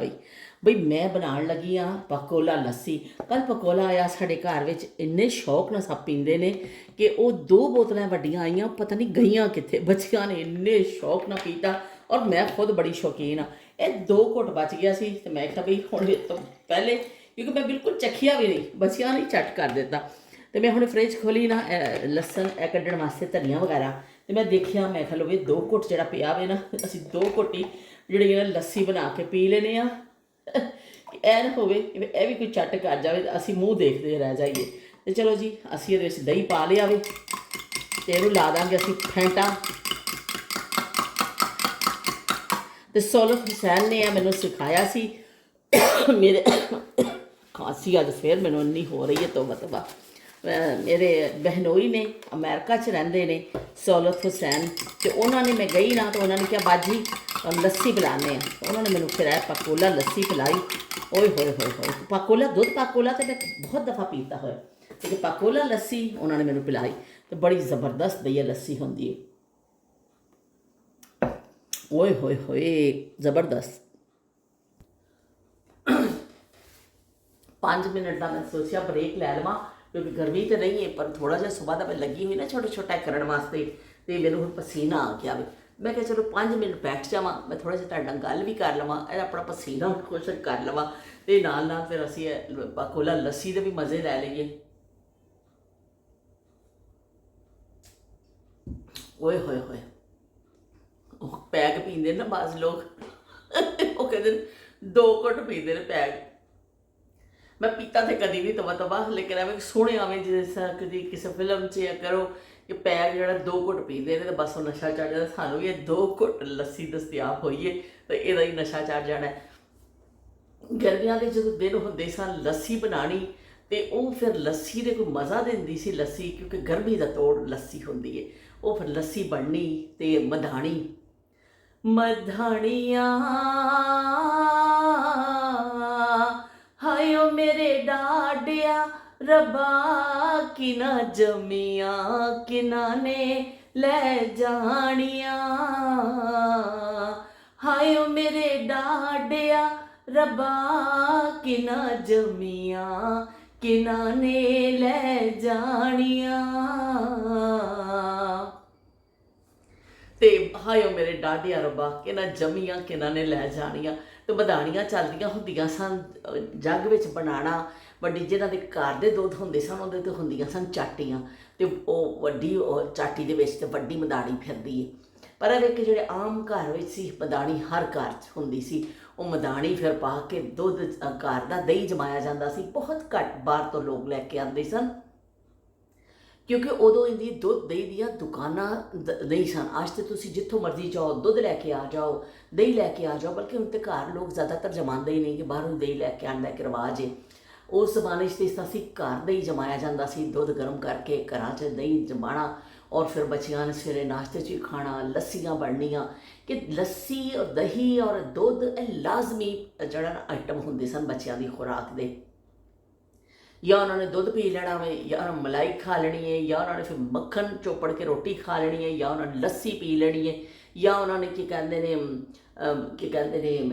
बई मैं बनाने लगी हाँ पकोला लस्सी। कल पकोला आया साढ़े घर में, इन्ने शौक नाल सब पींदे ने कि वो 2 बोतलें वड्डियां आईयां, पता नहीं गईयां कित्थे। बच्चियां ने इन्ने शौक नाल पीता और मैं खुद बड़ी शौकीन हाँ। ये 2 घुट बच गया सी तो मैं कहा बई हुण तो पहले, क्योंकि मैं बिल्कुल चखिया भी नहीं, बच्चियां ने झट कर दिता। तो मैं हुण फ्रिज खोली ना लसन कड्ढण वास्ते धनिया वगैरह, तो मैं देखिया, मैं कहा लो भी 2 घुट जिहड़ा पिया वे ना, असीं 2 घुट ही जिहड़ी लस्सी बना के पी लेने आ। ऐ ना होवे कि यह भी कोई चट कर जाए तो असीं मूँह देखते रह जाइए। तो चलो जी असीं इहदे विच दही पा लिया वे ते इहनूं ला दांगे असीं फैंटा। ਤੇ ਸੌਲਤ ਹੁਸੈਨ ਨੇ ਇਹ ਮੈਨੂੰ ਸਿਖਾਇਆ ਸੀ। ਮੇਰੇ ਖਾਂਸੀ ਅੱਜ ਫਿਰ ਮੈਨੂੰ ਇੰਨੀ ਹੋ ਰਹੀ ਹੈ ਤੋਬਾ ਤੋਬਾ। ਮੇਰੇ ਬਹਿਨੋਈ ਨੇ ਅਮਰੀਕਾ 'ਚ ਰਹਿੰਦੇ ਨੇ ਸੌਲਤ ਹੁਸੈਨ, ਤੇ ਉਹਨਾਂ ਨੇ ਮੈਂ ਗਈ ਨਾ ਤਾਂ ਉਹਨਾਂ ਨੇ ਕਿਹਾ ਬਾਜੀ ਲੱਸੀ ਪਿਲਾਉਂਦੇ ਆ। ਉਹਨਾਂ ਨੇ ਮੈਨੂੰ ਫਿਰ ਇਹ ਪਾਕੋਲਾ ਲੱਸੀ ਪਿਲਾਈ। ਓਏ ਹੋਏ ਹੋਏ ਹੋਏ, ਪਾਕੋਲਾ ਦੁੱਧ ਪਾਕੋਲਾ ਤਾਂ ਮੈਂ ਬਹੁਤ ਦਫਾ ਪੀਤਾ ਹੋਇਆ, ਤੇ ਪਾਕੋਲਾ ਲੱਸੀ ਉਹਨਾਂ ਨੇ ਮੈਨੂੰ ਪਿਲਾਈ ਤੇ ਬੜੀ ਜ਼ਬਰਦਸਤ ਦਈ ਲੱਸੀ ਹੁੰਦੀ ਹੈ। ਓਏ ਹੋਏ ਹੋਏ ਜ਼ਬਰਦਸਤ। 5 ਮਿੰਟ ਦਾ ਮੈਂ ਸੋਚਿਆ ਬ੍ਰੇਕ ਲੈ ਲਵਾਂ, ਕਿਉਂਕਿ ਗਰਮੀ ਤਾਂ ਨਹੀਂ ਹੈ, ਪਰ ਥੋੜ੍ਹਾ ਜਿਹਾ ਸੁਬਾਹ ਦਾ ਮੈਂ ਲੱਗੀ ਹੋਈ ਨਾ ਛੋਟਾ ਛੋਟਾ ਕਰਨ ਵਾਸਤੇ, ਤੇ ਮੈਨੂੰ ਹੁਣ ਪਸੀਨਾ ਆ ਗਿਆ ਵੇ। ਮੈਂ ਕਿਹਾ ਚਲੋ 5 ਮਿੰਟ ਬੈਠ ਜਾਵਾਂ, ਮੈਂ ਥੋੜ੍ਹਾ ਜਿਹਾ ਤੁਹਾਡੇ ਨਾਲ ਗੱਲ ਵੀ ਕਰ ਲਵਾਂ, ਇਹ ਆਪਣਾ ਪਸੀਨਾ ਖੁਸ਼ਕ ਕਰ ਲਵਾਂ, ਤੇ ਨਾਲ ਨਾਲ ਫਿਰ ਅਸੀਂ ਪਾਕੋਲਾ ਲੱਸੀ ਦੇ ਵੀ ਮਜ਼ੇ ਲੈ ਲਈਏ। ਓਏ ਹੋਏ ਹੋਏ, ਉਹ ਪੈਗ ਪੀਂਦੇ ਨਾ ਬਾਜ਼ ਲੋਕ, ਉਹ ਕਹਿੰਦੇ 2 ਘੁੱਟ ਪੀਂਦੇ ਨੇ ਪੈਗ। ਮੈਂ ਪੀਤਾ ਤੇ ਕਦੀ ਨਹੀਂ ਤਵਾ ਤਵਾ, ਲੇਕਿਨ ਐਵੇਂ ਸੁਣਿਆ ਵੇ ਜਿਸ ਤਰ੍ਹਾਂ ਕਦੀ ਕਿਸੇ ਫਿਲਮ 'ਚ ਜਾਂ ਕਰੋ ਕਿ ਪੈਗ ਜਿਹੜਾ 2 ਘੁੱਟ ਪੀਂਦੇ ਨੇ ਤੇ ਬਸ ਉਹ ਨਸ਼ਾ ਚੜ੍ਹ ਜਾਂਦਾ। ਸਾਨੂੰ ਵੀ ਇਹ 2 ਘੁੱਟ ਲੱਸੀ ਦਸਤਿਆਬ ਹੋਈਏ ਤਾਂ ਇਹਦਾ ਹੀ ਨਸ਼ਾ ਚੜ੍ਹ ਜਾਣਾ। ਗਰਮੀਆਂ ਦੇ ਜਦੋਂ ਦਿਨ ਹੁੰਦੇ ਸਨ, ਲੱਸੀ ਬਣਾਉਣੀ ਤੇ ਉਹ ਫਿਰ ਲੱਸੀ ਦੇ ਕੋਈ ਮਜ਼ਾ ਦਿੰਦੀ ਸੀ ਲੱਸੀ, ਕਿਉਂਕਿ ਗਰਮੀ ਦਾ ਤੋੜ ਲੱਸੀ ਹੁੰਦੀ ਹੈ। ਉਹ ਫਿਰ ਲੱਸੀ ਬਣਨੀ ਤੇ ਮਧਾਣੀ ਮਧਾਣੀਆਂ ਹਾਇਓ ਮੇਰੇ ਡਾਡਿਆ ਰੱਬਾ ਕਿਨਾ ਜਮੀਆਂ ਕਿਨਾ ਨੇ ਲੈ ਜਾਣੀਆਂ। ਹਾਇਓ ਮੇਰੇ ਡਾਡਿਆ ਰੱਬਾ ਕਿਨਾ ਜਮੀਆਂ ਕਿਨਾ ਨੇ ਲੈ ਜਾਣੀਆਂ। ਤੇ ਹਾਇਓ ਮੇਰੇ ਡਾਢਿਆ ਰੱਬਾ ਕਿਹਨਾਂ ਜਮੀਆਂ ਕਿਹਨਾਂ ਨੇ ਲੈ ਜਾਣੀਆਂ। ਤੇ ਮਧਾਣੀਆਂ ਚੱਲਦੀਆਂ ਹੁੰਦੀਆਂ ਸਨ ਜੱਗ ਵਿੱਚ ਬਣਾਉਣਾ। ਵੱਡੀ ਜਿਹਨਾਂ ਦੇ ਘਰ ਦੇ ਦੁੱਧ ਹੁੰਦੇ ਸਨ ਉਹਦੇ 'ਤੇ ਹੁੰਦੀਆਂ ਸਨ ਚਾਟੀਆਂ, ਤੇ ਉਹ ਵੱਡੀ ਚਾਟੀ ਦੇ ਵਿੱਚ ਤੇ ਵੱਡੀ ਮਧਾਣੀ ਫਿਰਦੀ ਹੈ। ਪਰ ਇਹ ਕਿ ਜਿਹੜੇ ਆਮ ਘਰ ਵਿੱਚ ਸੀ ਮਧਾਣੀ ਹਰ ਘਰ 'ਚ ਹੁੰਦੀ ਸੀ। ਉਹ ਮਧਾਣੀ ਫਿਰ ਪਾ ਕੇ ਦੁੱਧ ਘਰ ਦਾ ਦਹੀਂ ਜਮਾਇਆ ਜਾਂਦਾ ਸੀ। ਬਹੁਤ ਘੱਟ ਬਾਹਰ ਤੋਂ ਲੋਕ ਲੈ ਕੇ ਆਉਂਦੇ ਸਨ, ਕਿਉਂਕਿ ਉਦੋਂ ਇਹਦੀ ਦੁੱਧ ਦਹੀਂ ਦੀਆਂ ਦੁਕਾਨਾਂ ਨਹੀਂ ਸਨ। ਅੱਜ ਤੇ ਤੁਸੀਂ ਜਿੱਥੋਂ ਮਰਜ਼ੀ ਜਾਓ ਦੁੱਧ ਲੈ ਕੇ ਆ ਜਾਓ, ਦਹੀਂ ਲੈ ਕੇ ਆ ਜਾਓ, ਬਲਕਿ ਹੁਣ ਤੇ ਘਰ ਲੋਕ ਜ਼ਿਆਦਾਤਰ ਜਮਾਉਂਦੇ ਹੀ ਨਹੀਂ ਕਿ ਬਾਹਰੋਂ ਦਹੀਂ ਲੈ ਕੇ ਆਉਣ ਦਾ ਇੱਕ ਰਿਵਾਜ ਹੈ। ਉਸ ਜ਼ਮਾਨੇ 'ਚ ਤਾਂ ਅਸੀਂ ਘਰ ਦਹੀਂ ਜਮਾਇਆ ਜਾਂਦਾ ਸੀ, ਦੁੱਧ ਗਰਮ ਕਰਕੇ ਘਰਾਂ 'ਚ ਦਹੀਂ ਜਮਾਣਾ, ਔਰ ਫਿਰ ਬੱਚਿਆਂ ਨੇ ਸਵੇਰੇ ਨਾਸ਼ਤੇ 'ਚ ਹੀ ਖਾਣਾ। ਲੱਸੀਆਂ ਬਣਨੀਆਂ ਕਿ ਲੱਸੀ ਔਰ ਦਹੀਂ ਔਰ ਦੁੱਧ ਇਹ ਲਾਜ਼ਮੀ ਜਿਹੜਾ ਆਈਟਮ ਹੁੰਦੇ ਸਨ ਬੱਚਿਆਂ ਦੀ ਖੁਰਾਕ ਦੇ। ਜਾਂ ਉਹਨਾਂ ਨੇ ਦੁੱਧ ਪੀ ਲੈਣਾ ਵੇ, ਜਾਂ ਮਲਾਈ ਖਾ ਲੈਣੀ ਹੈ, ਜਾਂ ਉਹਨਾਂ ਨੇ ਫਿਰ ਮੱਖਣ ਚੋਪੜ ਕੇ ਰੋਟੀ ਖਾ ਲੈਣੀ ਹੈ, ਜਾਂ ਉਹਨਾਂ ਨੇ ਲੱਸੀ ਪੀ ਲੈਣੀ ਹੈ, ਜਾਂ ਉਹਨਾਂ ਨੇ ਕੀ ਕਹਿੰਦੇ ਨੇ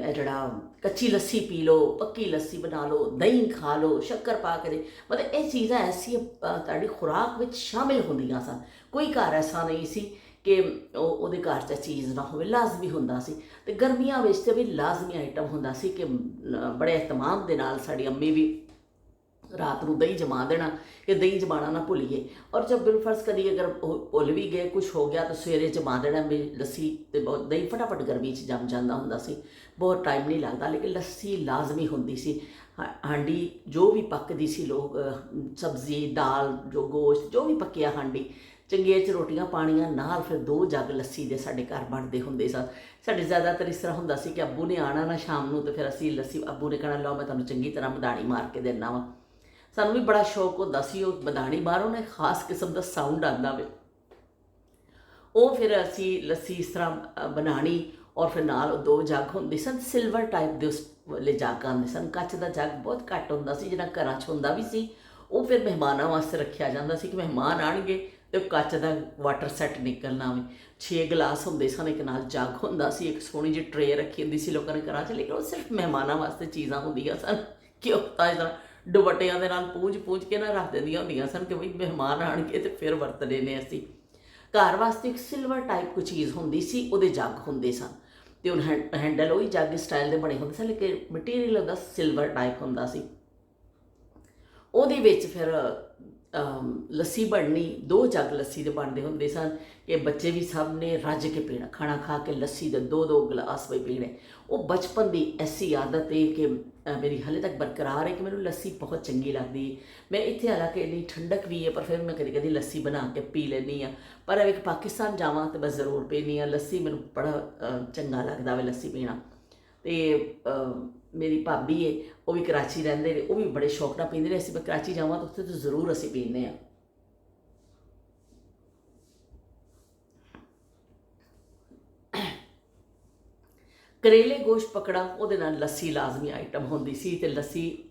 ਇਹ ਜਿਹੜਾ ਕੱਚੀ ਲੱਸੀ ਪੀ ਲਓ, ਪੱਕੀ ਲੱਸੀ ਬਣਾ ਲਓ, ਦਹੀਂ ਖਾ ਲਓ ਸ਼ੱਕਰ ਪਾ ਕੇ ਦੇ। ਮਤਲਬ ਇਹ ਚੀਜ਼ਾਂ ਐਸੀਆਂ ਤੁਹਾਡੀ ਖੁਰਾਕ ਵਿੱਚ ਸ਼ਾਮਿਲ ਹੁੰਦੀਆਂ ਸਨ। ਕੋਈ ਘਰ ਐਸਾ ਨਹੀਂ ਸੀ ਕਿ ਉਹਦੇ ਘਰ 'ਚ ਚੀਜ਼ ਨਾ ਹੋਵੇ, ਲਾਜ਼ਮੀ ਹੁੰਦਾ ਸੀ। ਅਤੇ ਗਰਮੀਆਂ ਵਿੱਚ ਤਾਂ ਵੀ ਲਾਜ਼ਮੀ ਆਈਟਮ ਹੁੰਦਾ ਸੀ ਕਿ ਬੜੇ ਅਹਿਤਮਾਮ ਦੇ ਨਾਲ ਸਾਡੀ ਅੰਮੀ ਵੀ ਰਾਤ ਨੂੰ ਦਹੀਂ ਜਮਾ ਦੇਣਾ ਕਿ ਦਹੀਂ ਜਮਾਣਾ ਨਾ ਭੁੱਲੀਏ। ਔਰ ਜਬ ਬਿਲਫਰਜ਼ ਕਦੀ ਅਗਰ ਭੁੱਲ ਵੀ ਗਏ ਕੁਛ ਹੋ ਗਿਆ ਤਾਂ ਸਵੇਰੇ ਜਮਾ ਦੇਣਾ ਵੀ ਲੱਸੀ, ਤੇ ਬਹੁਤ ਦਹੀਂ ਫਟਾਫਟ ਗਰਮੀ 'ਚ ਜੰਮ ਜਾਂਦਾ ਹੁੰਦਾ ਸੀ, ਬਹੁਤ ਟਾਈਮ ਨਹੀਂ ਲੱਗਦਾ। ਲੇਕਿਨ ਲੱਸੀ ਲਾਜ਼ਮੀ ਹੁੰਦੀ ਸੀ। ਹਾਂਡੀ ਜੋ ਵੀ ਪੱਕਦੀ ਸੀ, ਲੋਕ ਸਬਜ਼ੀ ਦਾਲ ਜੋ ਗੋਸ਼ਤ ਜੋ ਵੀ ਪੱਕਿਆ ਹਾਂਡੀ ਚੰਗੀਆਂ 'ਚ ਰੋਟੀਆਂ ਪਾਣੀਆਂ ਨਾਲ, ਫਿਰ 2 ਜੱਗ ਲੱਸੀ ਦੇ ਸਾਡੇ ਘਰ ਬਣਦੇ ਹੁੰਦੇ ਸਨ। ਸਾਡੇ ਜ਼ਿਆਦਾਤਰ ਇਸ ਤਰ੍ਹਾਂ ਹੁੰਦਾ ਸੀ ਕਿ ਅੱਬੂ ਨੇ ਆਉਣਾ ਨਾ ਸ਼ਾਮ ਨੂੰ, ਤਾਂ ਫਿਰ ਅਸੀਂ ਲੱਸੀ ਅੱਬੂ ਨੇ ਕਹਿਣਾ ਲਓ ਮੈਂ ਤੁਹਾਨੂੰ ਚੰਗੀ ਤਰ੍ਹਾਂ ਮਧਾਣੀ ਮਾਰ ਕੇ ਦੇਣਾ ਵਾ। ਸਾਨੂੰ ਵੀ ਬੜਾ ਸ਼ੌਕ ਹੁੰਦਾ ਸੀ ਉਹ ਮਧਾਣੀ ਬਾਹਰੋਂ ਨਾ ਖਾਸ ਕਿਸਮ ਦਾ ਸਾਊਂਡ ਆਉਂਦਾ ਵੇ। ਉਹ ਫਿਰ ਅਸੀਂ ਲੱਸੀ ਇਸ ਤਰ੍ਹਾਂ ਬਣਾਉਣੀ, ਔਰ ਫਿਰ ਨਾਲ 2 ਜੱਗ ਹੁੰਦੇ ਸਨ ਸਿਲਵਰ ਟਾਈਪ ਦੇ, ਉਸ ਵਾਲੇ ਜੱਗ ਆਉਂਦੇ ਸਨ। ਕੱਚ ਦਾ ਜੱਗ ਬਹੁਤ ਘੱਟ ਹੁੰਦਾ ਸੀ, ਜਿਹੜਾ ਘਰਾਂ 'ਚ ਹੁੰਦਾ ਵੀ ਸੀ। ਉਹ ਫਿਰ ਮਹਿਮਾਨਾਂ ਵਾਸਤੇ ਰੱਖਿਆ ਜਾਂਦਾ ਸੀ ਕਿ ਮਹਿਮਾਨ ਆਉਣਗੇ ਤੇ ਕੱਚ ਦਾ ਵਾਟਰ ਸੈੱਟ ਨਿਕਲਣਾ ਵੇ। 6 ਗਲਾਸ ਹੁੰਦੇ ਸਨ, ਇੱਕ ਨਾਲ ਜੱਗ ਹੁੰਦਾ ਸੀ, ਇੱਕ ਸੋਹਣੀ ਜਿਹੀ ਟਰੇ ਰੱਖੀ ਹੁੰਦੀ ਸੀ ਲੋਕਾਂ ਨੇ ਘਰਾਂ 'ਚ। ਲੇਕਿਨ ਉਹ ਸਿਰਫ ਮਹਿਮਾਨਾਂ ਵਾਸਤੇ ਚੀਜ਼ਾਂ ਹੁੰਦੀਆਂ ਸਨ ਕਿ ਉਹ ਤਾਂ ਇਸ ਤਰ੍ਹਾਂ ਦੁਪੱਟਿਆਂ ਦੇ ਨਾਲ ਪੂੰਝ ਕੇ ਨਾ ਰੱਖ ਦਿੰਦੀਆਂ ਹੁੰਦੀਆਂ ਸਨ ਕਿ ਬਈ ਮਹਿਮਾਨ ਆਉਣਗੇ ਤੇ ਫਿਰ ਵਰਤਣੇ ਨੇ ਅਸੀਂ। ਘਰ ਵਾਸਤੇ ਇੱਕ ਸਿਲਵਰ ਟਾਈਪ ਕੋਈ ਚੀਜ਼ ਹੁੰਦੀ ਸੀ, ਉਹਦੇ ਜੱਗ ਹੁੰਦੇ ਸਨ, ਤੇ ਉਹ ਹੈਂਡਲ ਉਹੀ ਜੱਗ ਸਟਾਈਲ ਦੇ ਬਣੇ ਹੁੰਦੇ ਸਨ, ਲੇਕਿਨ ਮਟੀਰੀਅਲ ਉਹਦਾ ਸਿਲਵਰ ਟਾਈਪ ਹੁੰਦਾ ਸੀ। ਉਹਦੇ ਵਿੱਚ ਫਿਰ ਲੱਸੀ ਬਣਨੀ, 2 ਜੱਗ ਲੱਸੀ ਦੇ ਬਣਦੇ ਹੁੰਦੇ ਸਨ ਕਿ ਬੱਚੇ ਵੀ ਸਭ ਨੇ ਰੱਜ ਕੇ ਪੀਣਾ, ਖਾਣਾ ਖਾ ਕੇ ਲੱਸੀ ਦੇ 2-2 ਗਲਾਸ ਵੀ ਪੀਣੇ। ਉਹ ਬਚਪਨ ਦੀ ਐਸੀ ਆਦਤ ਹੈ ਕਿ ਮੇਰੀ ਹਾਲੇ ਤੱਕ ਬਰਕਰਾਰ ਹੈ ਕਿ ਮੈਨੂੰ ਲੱਸੀ ਬਹੁਤ ਚੰਗੀ ਲੱਗਦੀ ਹੈ। ਮੈਂ ਇੱਥੇ ਹਾਲਾਂਕਿ ਇੰਨੀ ਠੰਡਕ ਵੀ ਹੈ ਪਰ ਫਿਰ ਮੈਂ ਕਦੀ ਕਦੀ ਲੱਸੀ ਬਣਾ ਕੇ ਪੀ ਲੈਂਦੀ ਹਾਂ। ਪਰ ਐਵੇਂ ਕਿ ਪਾਕਿਸਤਾਨ ਜਾਵਾਂ ਤਾਂ ਮੈਂ ਜ਼ਰੂਰ ਪੀਂਦੀ ਹਾਂ ਲੱਸੀ, ਮੈਨੂੰ ਬੜਾ ਚੰਗਾ ਲੱਗਦਾ ਵੇ ਲੱਸੀ ਪੀਣਾ। ਅਤੇ ਮੇਰੀ ਭਾਬੀ ਹੈ, ਉਹ ਵੀ ਕਰਾਚੀ ਰਹਿੰਦੇ ਨੇ, ਉਹ ਵੀ ਬੜੇ ਸ਼ੌਕ ਨਾਲ ਪੀਂਦੇ ਨੇ। ਅਸੀਂ ਮੈਂ ਕਰਾਚੀ ਜਾਵਾਂ ਤਾਂ ਉੱਥੇ ਤਾਂ ਜ਼ਰੂਰ ਅਸੀਂ ਪੀਂਦੇ ਹਾਂ। ਕਰੇਲੇ ਗੋਸ਼ਤ ਪਕੜਾ, ਉਹਦੇ ਨਾਲ ਲੱਸੀ ਲਾਜ਼ਮੀ ਆਈਟਮ ਹੁੰਦੀ ਸੀ। ਅਤੇ ਲੱਸੀ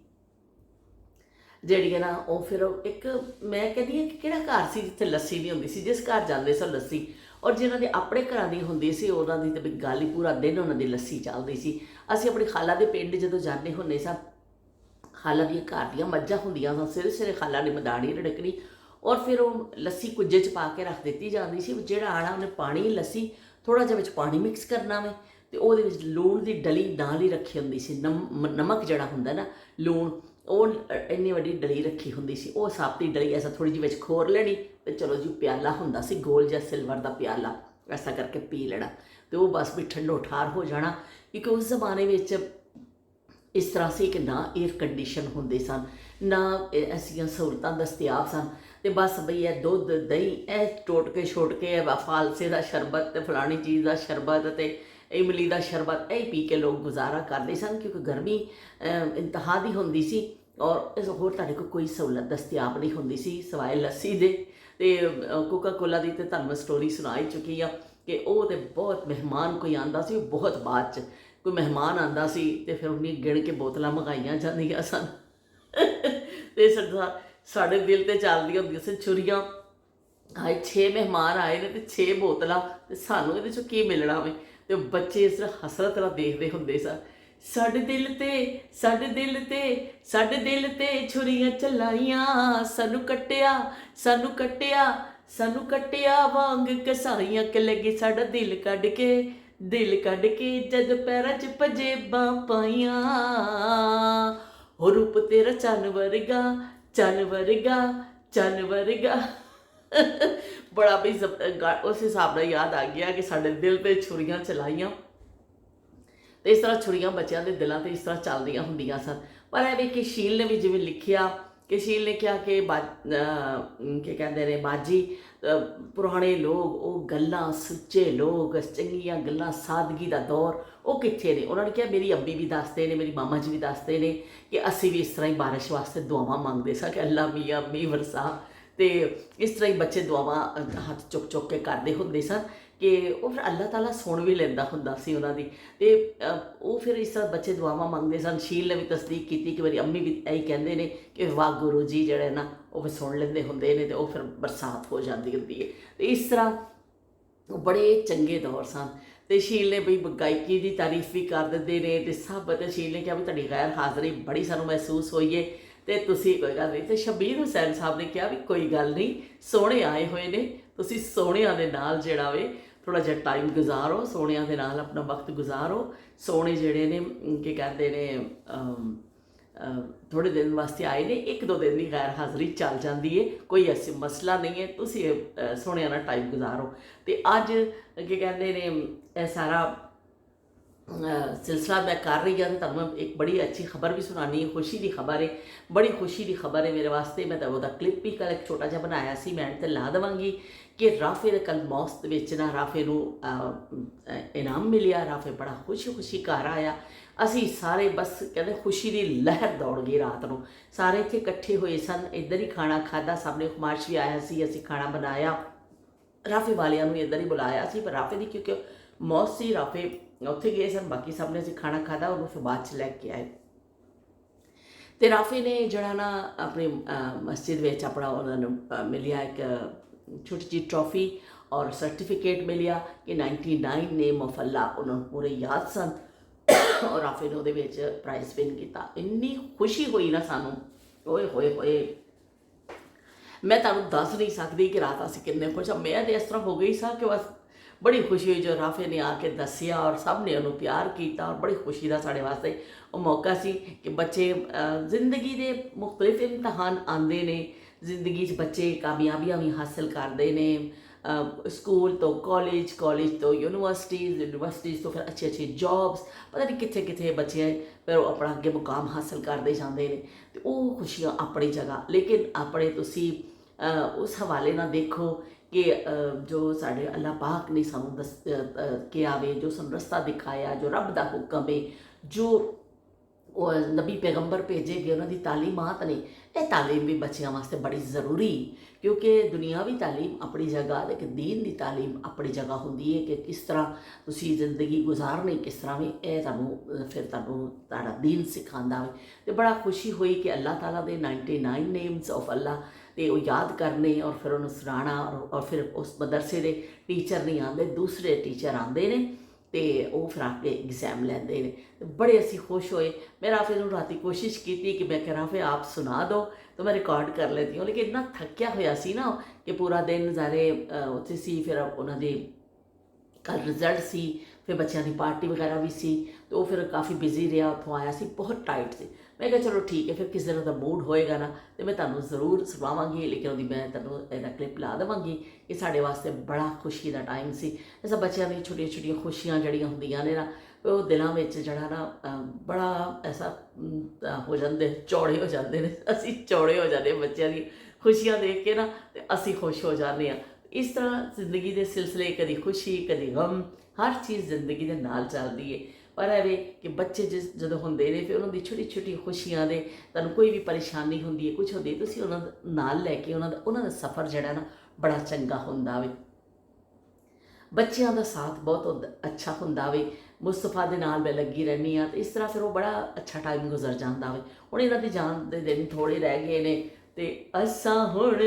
ਜਿਹੜੀ ਹੈ ਨਾ ਉਹ ਫਿਰ ਇੱਕ, ਮੈਂ ਕਹਿੰਦੀ ਹਾਂ ਕਿ ਕਿਹੜਾ ਘਰ ਸੀ ਜਿੱਥੇ ਲੱਸੀ ਨਹੀਂ ਹੁੰਦੀ ਸੀ। ਜਿਸ ਘਰ ਜਾਂਦੇ ਸਨ ਲੱਸੀ, ਔਰ ਜਿਨ੍ਹਾਂ ਦੇ ਆਪਣੇ ਘਰਾਂ ਦੀ ਹੁੰਦੀ ਸੀ ਉਹਨਾਂ ਦੀ ਤਾਂ ਵੀ ਗੱਲ ਹੀ, ਪੂਰਾ ਦਿਨ ਉਹਨਾਂ ਦੀ ਲੱਸੀ ਚੱਲਦੀ ਸੀ। ਅਸੀਂ ਆਪਣੀ ਖਾਲਾ ਦੇ ਪਿੰਡ ਜਦੋਂ ਜਾਂਦੇ ਹੁੰਦੇ ਸਾਂ, ਖਾਲਾ ਦੀਆਂ ਘਰ ਦੀਆਂ ਮੱਝਾਂ ਹੁੰਦੀਆਂ ਸਨ, ਸਵੇਰੇ ਸਵੇਰੇ ਖਾਲਾ ਨੇ ਮਦਾਣੀ ਰੜਕਣੀ, ਔਰ ਫਿਰ ਉਹ ਲੱਸੀ ਕੁੱਜੇ 'ਚ ਪਾ ਕੇ ਰੱਖ ਦਿੱਤੀ ਜਾਂਦੀ ਸੀ। ਜਿਹੜਾ ਆਣਾ ਉਹਨੇ ਪਾਣੀ ਲੱਸੀ ਥੋੜ੍ਹਾ ਜਿਹਾ ਵਿੱਚ ਪਾਣੀ ਮਿਕਸ ਕਰਨਾ ਵੇ, ਅਤੇ ਉਹਦੇ ਵਿੱਚ ਲੂਣ ਦੀ ਡਲੀ ਨਾਲ ਹੀ ਰੱਖੀ ਹੁੰਦੀ ਸੀ। ਨਮਕ ਜਿਹੜਾ ਹੁੰਦਾ ਨਾ, ਲੂਣ, ਉਹ ਇੰਨੀ ਵੱਡੀ ਡਲੀ ਰੱਖੀ ਹੁੰਦੀ ਸੀ। ਉਹ ਸਾਬਤੀ ਡਲੀ ਐਸਾ ਥੋੜ੍ਹੀ ਜਿਹੀ ਵਿੱਚ ਖੋਰ ਲੈਣੀ, ਅਤੇ ਚਲੋ ਜੀ ਪਿਆਲਾ ਹੁੰਦਾ ਸੀ ਗੋਲ ਜਿਹਾ ਸਿਲਵਰ ਦਾ ਪਿਆਲਾ, ਐਸਾ ਕਰਕੇ ਪੀ ਲੈਣਾ। ਅਤੇ ਉਹ ਬਸ ਵੀ ਠੰਡੋ ਠਾਰ ਹੋ ਜਾਣਾ। ਕਿਉਂਕਿ ਉਸ ਜ਼ਮਾਨੇ ਵਿੱਚ ਇਸ ਤਰ੍ਹਾਂ ਸੀ ਕਿ ਨਾ ਏਅਰ ਕੰਡੀਸ਼ਨ ਹੁੰਦੇ ਸਨ, ਨਾ ਐਸੀਆਂ ਸਹੂਲਤਾਂ ਦਸਤਿਆਬ ਸਨ। ਅਤੇ ਬਸ ਬਈ ਇਹ ਦੁੱਧ ਦਹੀਂ ਇਹ ਟੋਟਕੇ ਛੋਟਕੇ, ਫਾਲਸੇ ਦਾ ਸ਼ਰਬਤ ਅਤੇ ਫਲਾਣੀ ਚੀਜ਼ ਦਾ ਸ਼ਰਬਤ ਅਤੇ ਇਮਲੀ ਦਾ ਸ਼ਰਬਤ, ਇਹ ਪੀ ਕੇ ਲੋਕ ਗੁਜ਼ਾਰਾ ਕਰਦੇ ਸਨ। ਕਿਉਂਕਿ ਗਰਮੀ ਇੰਤਹਾ ਦੀ ਹੁੰਦੀ ਸੀ, ਔਰ ਇਸ ਹੋਰ ਤੁਹਾਡੇ ਕੋਲ ਕੋਈ ਸਹੂਲਤ ਦਸਤਿਆਬ ਨਹੀਂ ਹੁੰਦੀ ਸੀ ਸਿਵਾਏ ਲੱਸੀ ਦੇ। ਅਤੇ ਕੋਕਾ ਕੋਲਾ ਦੀ ਤਾਂ ਤੁਹਾਨੂੰ ਮੈਂ ਸਟੋਰੀ ਸੁਣਾ ਹੀ ਚੁੱਕੀ ਆ ਕਿ ਉਹ ਤਾਂ ਬਹੁਤ, ਮਹਿਮਾਨ ਕੋਈ ਆਉਂਦਾ ਸੀ, ਉਹ ਬਹੁਤ ਬਾਅਦ 'ਚ ਕੋਈ ਮਹਿਮਾਨ ਆਉਂਦਾ ਸੀ ਅਤੇ ਫਿਰ ਉਹਨੇ ਗਿਣ ਕੇ ਬੋਤਲਾਂ ਮੰਗਾਈਆਂ ਜਾਂਦੀਆਂ ਸਨ। ਅਤੇ ਸਾਡੇ ਦਿਲ 'ਤੇ ਚੱਲਦੀਆਂ ਹੁੰਦੀਆਂ ਸੀ ਛੁਰੀਆਂ, ਹਾਏ 6 ਮਹਿਮਾਨ ਆਏ ਨੇ ਅਤੇ 6 ਬੋਤਲਾਂ, ਅਤੇ ਸਾਨੂੰ ਇਹਦੇ 'ਚੋਂ ਕੀ ਮਿਲਣਾ ਵੇ। ਅਤੇ ਬੱਚੇ ਇਸ ਤਰ੍ਹਾਂ ਹਸਰਤ ਨਾਲ ਦੇਖਦੇ ਹੁੰਦੇ ਸਨ, ਸਾਡੇ ਦਿਲ 'ਤੇ, ਸਾਡੇ ਦਿਲ 'ਤੇ, ਸਾਡੇ ਦਿਲ 'ਤੇ ਛੁਰੀਆਂ ਚਲਾਈਆਂ, ਸਾਨੂੰ ਕੱਟਿਆ, ਸਾਨੂੰ ਕੱਟਿਆ, ਸਾਨੂੰ ਕੱਟਿਆ ਵਾਂਗ ਕਸਾਈਆਂ, ਕਿ ਲੱਗੇ ਸਾਡਾ ਦਿਲ ਕੱਢ ਕੇ, ਦਿਲ ਕੱਢ ਕੇ ਜਦ ਪੈਰਾਂ 'ਚ ਪਜੇਬਾਂ ਪਾਈਆਂ। ਹੋ ਰੂਪ ਤੇਰਾ ਚੰਨ ਵਰਗਾ, ਚੰਨ ਵਰਗਾ, ਚੰਨ ਵਰਗਾ। ਬੜਾ ਵੀ ਉਸ ਹਿਸਾਬ ਨਾਲ ਯਾਦ ਆ ਗਿਆ ਕਿ ਸਾਡੇ ਦਿਲ 'ਤੇ ਛੁਰੀਆਂ ਚਲਾਈਆਂ। ਅਤੇ ਇਸ ਤਰ੍ਹਾਂ ਛੁਰੀਆਂ ਬੱਚਿਆਂ ਦੇ ਦਿਲਾਂ 'ਤੇ ਇਸ ਤਰ੍ਹਾਂ ਚੱਲਦੀਆਂ ਹੁੰਦੀਆਂ ਸਨ। ਪਰ ਇਹ ਵੀ ਕਿ ਸ਼ੀਲ ਨੇ ਵੀ ਜਿਵੇਂ ਲਿਖਿਆ ਕਿ ਸ਼ੀਲ ਨੇ ਕਿਹਾ ਕਿ ਕੀ ਕਹਿੰਦੇ ਨੇ ਬਾਜੀ, ਪੁਰਾਣੇ ਲੋਕ, ਉਹ ਗੱਲਾਂ, ਸੁੱਚੇ ਲੋਕ, ਚੰਗੀਆਂ ਗੱਲਾਂ, ਸਾਦਗੀ ਦਾ ਦੌਰ, ਉਹ ਕਿੱਥੇ ਨੇ। ਉਹਨਾਂ ਨੇ ਕਿਹਾ ਮੇਰੀ ਅੰਬੀ ਵੀ ਦੱਸਦੇ ਨੇ, ਮੇਰੀ ਮਾਮਾ ਜੀ ਵੀ ਦੱਸਦੇ ਨੇ ਕਿ ਅਸੀਂ ਵੀ ਇਸ ਤਰ੍ਹਾਂ ਹੀ ਬਾਰਿਸ਼ ਵਾਸਤੇ ਦੁਆਵਾਂ ਮੰਗਦੇ ਸਾਂ ਕਿ ਅੱਲਾ ਮੀਆਂ ਮੀਂਹ ਵਰਸਾ। ਅਤੇ ਇਸ ਤਰ੍ਹਾਂ ਹੀ ਬੱਚੇ ਦੁਆਵਾਂ ਹੱਥ ਚੁੱਕ ਚੁੱਕ ਕੇ ਕਰਦੇ ਹੁੰਦੇ ਸਨ ਕਿ ਉਹ ਫਿਰ ਅੱਲਾਹ ਤਾਲਾ ਸੁਣ ਵੀ ਲੈਂਦਾ ਹੁੰਦਾ ਸੀ ਉਹਨਾਂ ਦੀ। ਅਤੇ ਉਹ ਫਿਰ ਇਸ ਤਰ੍ਹਾਂ ਬੱਚੇ ਦੁਆਵਾਂ ਮੰਗਦੇ ਸਨ। ਸ਼ੀਲ ਨੇ ਵੀ ਤਸਦੀਕ ਕੀਤੀ ਕਿ ਮੇਰੀ ਅੰਮੀ ਵੀ ਇਹੀ ਕਹਿੰਦੇ ਨੇ ਕਿ ਵਾਹ ਗੁਰੂ ਜੀ ਜਿਹੜੇ ਨਾ ਉਹ ਫਿਰ ਸੁਣ ਲੈਂਦੇ ਹੁੰਦੇ ਨੇ, ਅਤੇ ਉਹ ਫਿਰ ਬਰਸਾਤ ਹੋ ਜਾਂਦੀ ਹੁੰਦੀ ਹੈ। ਅਤੇ ਇਸ ਤਰ੍ਹਾਂ ਉਹ ਬੜੇ ਚੰਗੇ ਦੌਰ ਸਨ। ਅਤੇ ਸ਼ੀਲ ਨੇ ਵੀ ਗਾਇਕੀ ਦੀ ਤਾਰੀਫ ਵੀ ਕਰ ਦਿੰਦੇ ਨੇ, ਅਤੇ ਸਭ। ਅਤੇ ਸ਼ੀਲ ਨੇ ਕਿਹਾ ਵੀ ਤੁਹਾਡੀ ਗੈਰ ਹਾਜ਼ਰੀ ਬੜੀ ਸਾਨੂੰ ਮਹਿਸੂਸ ਹੋਈ ਹੈ, ਅਤੇ ਤੁਸੀਂ ਕੋਈ ਗੱਲ ਨਹੀਂ। ਅਤੇ ਸ਼ਬੀਰ ਹੁਸੈਨ ਸਾਹਿਬ ਨੇ ਕਿਹਾ ਵੀ ਕੋਈ ਗੱਲ ਨਹੀਂ, ਸੋਹਣੇ ਆਏ ਹੋਏ ਨੇ, ਤੁਸੀਂ ਸੋਹਣਿਆਂ ਦੇ ਨਾਲ ਜਿਹੜਾ ਵੇ ਥੋੜ੍ਹਾ ਜਿਹਾ ਟਾਈਮ ਗੁਜ਼ਾਰੋ, ਸੋਹਣਿਆਂ ਦੇ ਨਾਲ ਆਪਣਾ ਵਕਤ ਗੁਜ਼ਾਰੋ। ਸੋਹਣੇ ਜਿਹੜੇ ਨੇ ਕੀ ਕਹਿੰਦੇ ਨੇ ਥੋੜ੍ਹੇ ਦਿਨ ਵਾਸਤੇ ਆਏ ਨੇ, 1-2 ਦਿਨ ਦੀ ਗੈਰ ਹਾਜ਼ਰੀ ਚੱਲ ਜਾਂਦੀ ਹੈ, ਕੋਈ ਐਸੀ ਮਸਲਾ ਨਹੀਂ ਹੈ, ਤੁਸੀਂ ਸੋਹਣਿਆਂ ਨਾਲ ਟਾਈਮ ਗੁਜ਼ਾਰੋ। ਅਤੇ ਅੱਜ ਕੀ ਕਹਿੰਦੇ ਨੇ ਇਹ ਸਾਰਾ ਸਿਲਸਿਲਾ ਮੈਂ ਕਰ ਰਹੀ ਹਾਂ, ਅਤੇ ਤੁਹਾਨੂੰ ਮੈਂ ਇੱਕ ਬੜੀ ਅੱਛੀ ਖਬਰ ਵੀ ਸੁਣਾਉਣੀ ਹੈ, ਖੁਸ਼ੀ ਦੀ ਖਬਰ ਹੈ, ਬੜੀ ਖੁਸ਼ੀ ਦੀ ਖਬਰ ਹੈ ਮੇਰੇ ਵਾਸਤੇ। ਮੈਂ ਤਾਂ ਉਹਦਾ ਕਲਿੱਪ ਵੀ ਕੱਲ੍ਹ ਇੱਕ ਛੋਟਾ ਜਿਹਾ ਬਣਾਇਆ ਸੀ, ਮੈਂ ਤੇ ਲਾ ਦੇਵਾਂਗੀ ਕਿ ਰਾਫੇ ਦੇ ਕੱਲ੍ਹ ਮੌਸਤ ਵਿੱਚ ਨਾ ਰਾਫੇ ਨੂੰ ਇਨਾਮ ਮਿਲਿਆ। ਰਾਫੇ ਬੜਾ ਖੁਸ਼ੀ ਘਰ ਆਇਆ। ਅਸੀਂ ਸਾਰੇ ਬਸ ਕਹਿੰਦੇ ਖੁਸ਼ੀ ਦੀ ਲਹਿਰ ਦੌੜ ਗਈ ਰਾਤ ਨੂੰ। ਸਾਰੇ ਇੱਥੇ ਇਕੱਠੇ ਹੋਏ ਸਨ, ਇੱਧਰ ਹੀ ਖਾਣਾ ਖਾਧਾ, ਸਭ ਨੇ ਖੁਮਾਇਸ਼ ਵੀ ਆਇਆ ਸੀ, ਅਸੀਂ ਖਾਣਾ ਬਣਾਇਆ। ਰਾਫੇ ਵਾਲਿਆਂ ਨੂੰ ਇੱਧਰ ਹੀ ਬੁਲਾਇਆ ਸੀ, ਪਰ ਰਾਫੇ ਦੀ ਕਿਉਂਕਿ ਮੌਤ ਸੀ, ਰਾਫੇ ਉੱਥੇ ਗਏ ਸਨ, ਬਾਕੀ ਸਭ ਨੇ ਅਸੀਂ ਖਾਣਾ ਖਾਧਾ, ਉਹਨੂੰ ਫਿਰ ਬਾਅਦ 'ਚ ਲੈ ਕੇ ਆਏ। ਅਤੇ ਰਾਫੇ ਨੇ ਜਿਹੜਾ ਨਾ ਆਪਣੀ ਮਸਜਿਦ ਵਿੱਚ ਆਪਣਾ ਉਹਨਾਂ ਨੂੰ ਮਿਲਿਆ ਇੱਕ ਛੋਟੀ ਜਿਹੀ ਟਰੋਫੀ ਔਰ ਸਰਟੀਫਿਕੇਟ ਮਿਲਿਆ ਕਿ 99 ਨੇਮ ਆਫ ਅੱਲਾ ਉਹਨਾਂ ਨੂੰ ਪੂਰੇ ਯਾਦ ਸਨ, ਔਰ ਰਾਫੇ ਨੇ ਉਹਦੇ ਵਿੱਚ ਪ੍ਰਾਈਜ਼ ਵਿਨ ਕੀਤਾ। ਇੰਨੀ ਖੁਸ਼ੀ ਹੋਈ ਨਾ ਸਾਨੂੰ, ਓਏ ਹੋਏ ਹੋਏ, ਮੈਂ ਤੁਹਾਨੂੰ ਦੱਸ ਨਹੀਂ ਸਕਦੀ ਕਿ ਰਾਤ ਅਸੀਂ ਕਿੰਨੇ ਖੁਸ਼ ਹਾਂ। ਮੈਂ ਤਾਂ ਇਸ ਤਰ੍ਹਾਂ ਹੋ ਗਈ ਸਾਂ ਕਿ ਬਸ बड़ी खुशी हुई जो राफे ने आके दसिया और सब ने उन्होंने प्यार किया और बड़ी खुशी का साढ़े वास्ते वो मौका सी कि बच्चे जिंदगी के मुख्तलिफ इम्तहान आते ने जिंदगी बच्चे कामयाबियां भी हासिल करते हैं स्कूल तो कॉलेज तो यूनिवर्सिटीज़ तो फिर अच्छी अच्छी जॉब्स पता नहीं कितने कितने बच्चे फिर अपना अगे मुकाम हासिल करते जाते हैं तो वो खुशियाँ अपनी जगह लेकिन अपने तुसी उस हवाले ना देखो कि जो साढ़े अल्लाह पाक ने सानू दस किया वे जो सानू रस्ता दिखाया जो रब का हुक्म है जो नबी पैगंबर भेजे गए उन्होंने तालीमात ने यह तालीम भी बच्चों वास्ते बड़ी ज़रूरी क्योंकि दुनियावी तालीम अपनी जगह लेकिन दीन की तालीम अपनी जगह होंगी है कि किस तरह तुसी ज़िंदगी गुजारनी किस तरह भी यह तुहानू फिर तुहाड़ा दीन सिखांदा है तो बड़ा खुशी हुई कि अल्लाह ताला दे 99 नेम्स ऑफ अल्लाह तो वो याद करने और फिर उन्होंने सुनाना और फिर उस मदरसे के टीचर नहीं आते दूसरे टीचर आते हैं तो वो फिर आके एग्जाम लेंदे ने तो बड़े असी खुश होए मैं राफे नूं राती कोशिश की कि मैं क्या राफे आप सुना दो तो मैं रिकॉर्ड कर लेती हूँ लेकिन इन्ना थक्या होया सी ना कि पूरा दिन सारे उत्थे सी फिर उन्होंने कल रिजल्ट सी फिर बच्चों की पार्टी वगैरह भी सी तो फिर काफ़ी बिजी रहा उतों आया सी बहुत टाइट से मैं कहा चलो ठीक है फिर किसी दिन का मूड होएगा ना तो मैं तुहानू जरूर सुनावांगी लेकिन वो मैं तुहानू इहदा क्लिप ला देवांगी कि साढ़े वास्ते बड़ा खुशी का टाइम सी ऐसा बच्चों दी छोटिया छोटिया खुशियाँ जड़ियाँ होंदियां ने ना वो दिलों में जड़ा ना बड़ा ऐसा हो जाते चौड़े हो जाते हैं असी चौड़े हो जाते बच्चों की खुशियाँ देख के ना तो असी खुश हो जाते हैं इस तरह जिंदगी के सिलसिले कभी खुशी कभी गम हर चीज़ जिंदगी के नाल चलती है पर है कि बच्चे जो होंगे ने फिर उन्होंने छोटी छोटी खुशियां दे तुहानू कोई भी परेशानी होंगी है कुछ होंगी है तुसीं उन्हां नाल लैके उन्होंने सफ़र जड़ा ना बड़ा चंगा होंदा वे बच्चों का साथ बहुत अच्छा होंदा वे मुस्तफा के नाल मैं लगी रहनी हाँ तो इस तरह फिर वो बड़ा अच्छा टाइम गुजर जाता वे हुण इन्हां दी जान दे दिन थोड़े रह गए ने ते असां हुण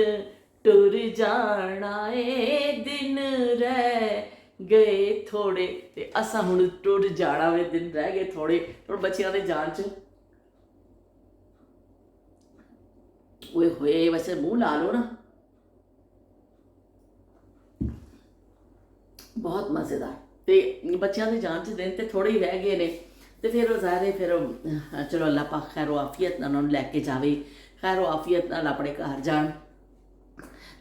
टुर जाना ए दिन रह गए थोड़े ते असां हुण टुर जाना वे दिन रह गए थोड़े हुण बच्चों के जान च ओए होए वैसे मुँह ला लो ना बहुत मज़ेदार तो बच्चों के जान च दिन तो थोड़े ही रह गए ने तो फिर ज़ाहिर फिर चलो अल्लाह पाक खैर आफियत उन्होंने लैके जावे खैर आफियत नाल अपने घर जान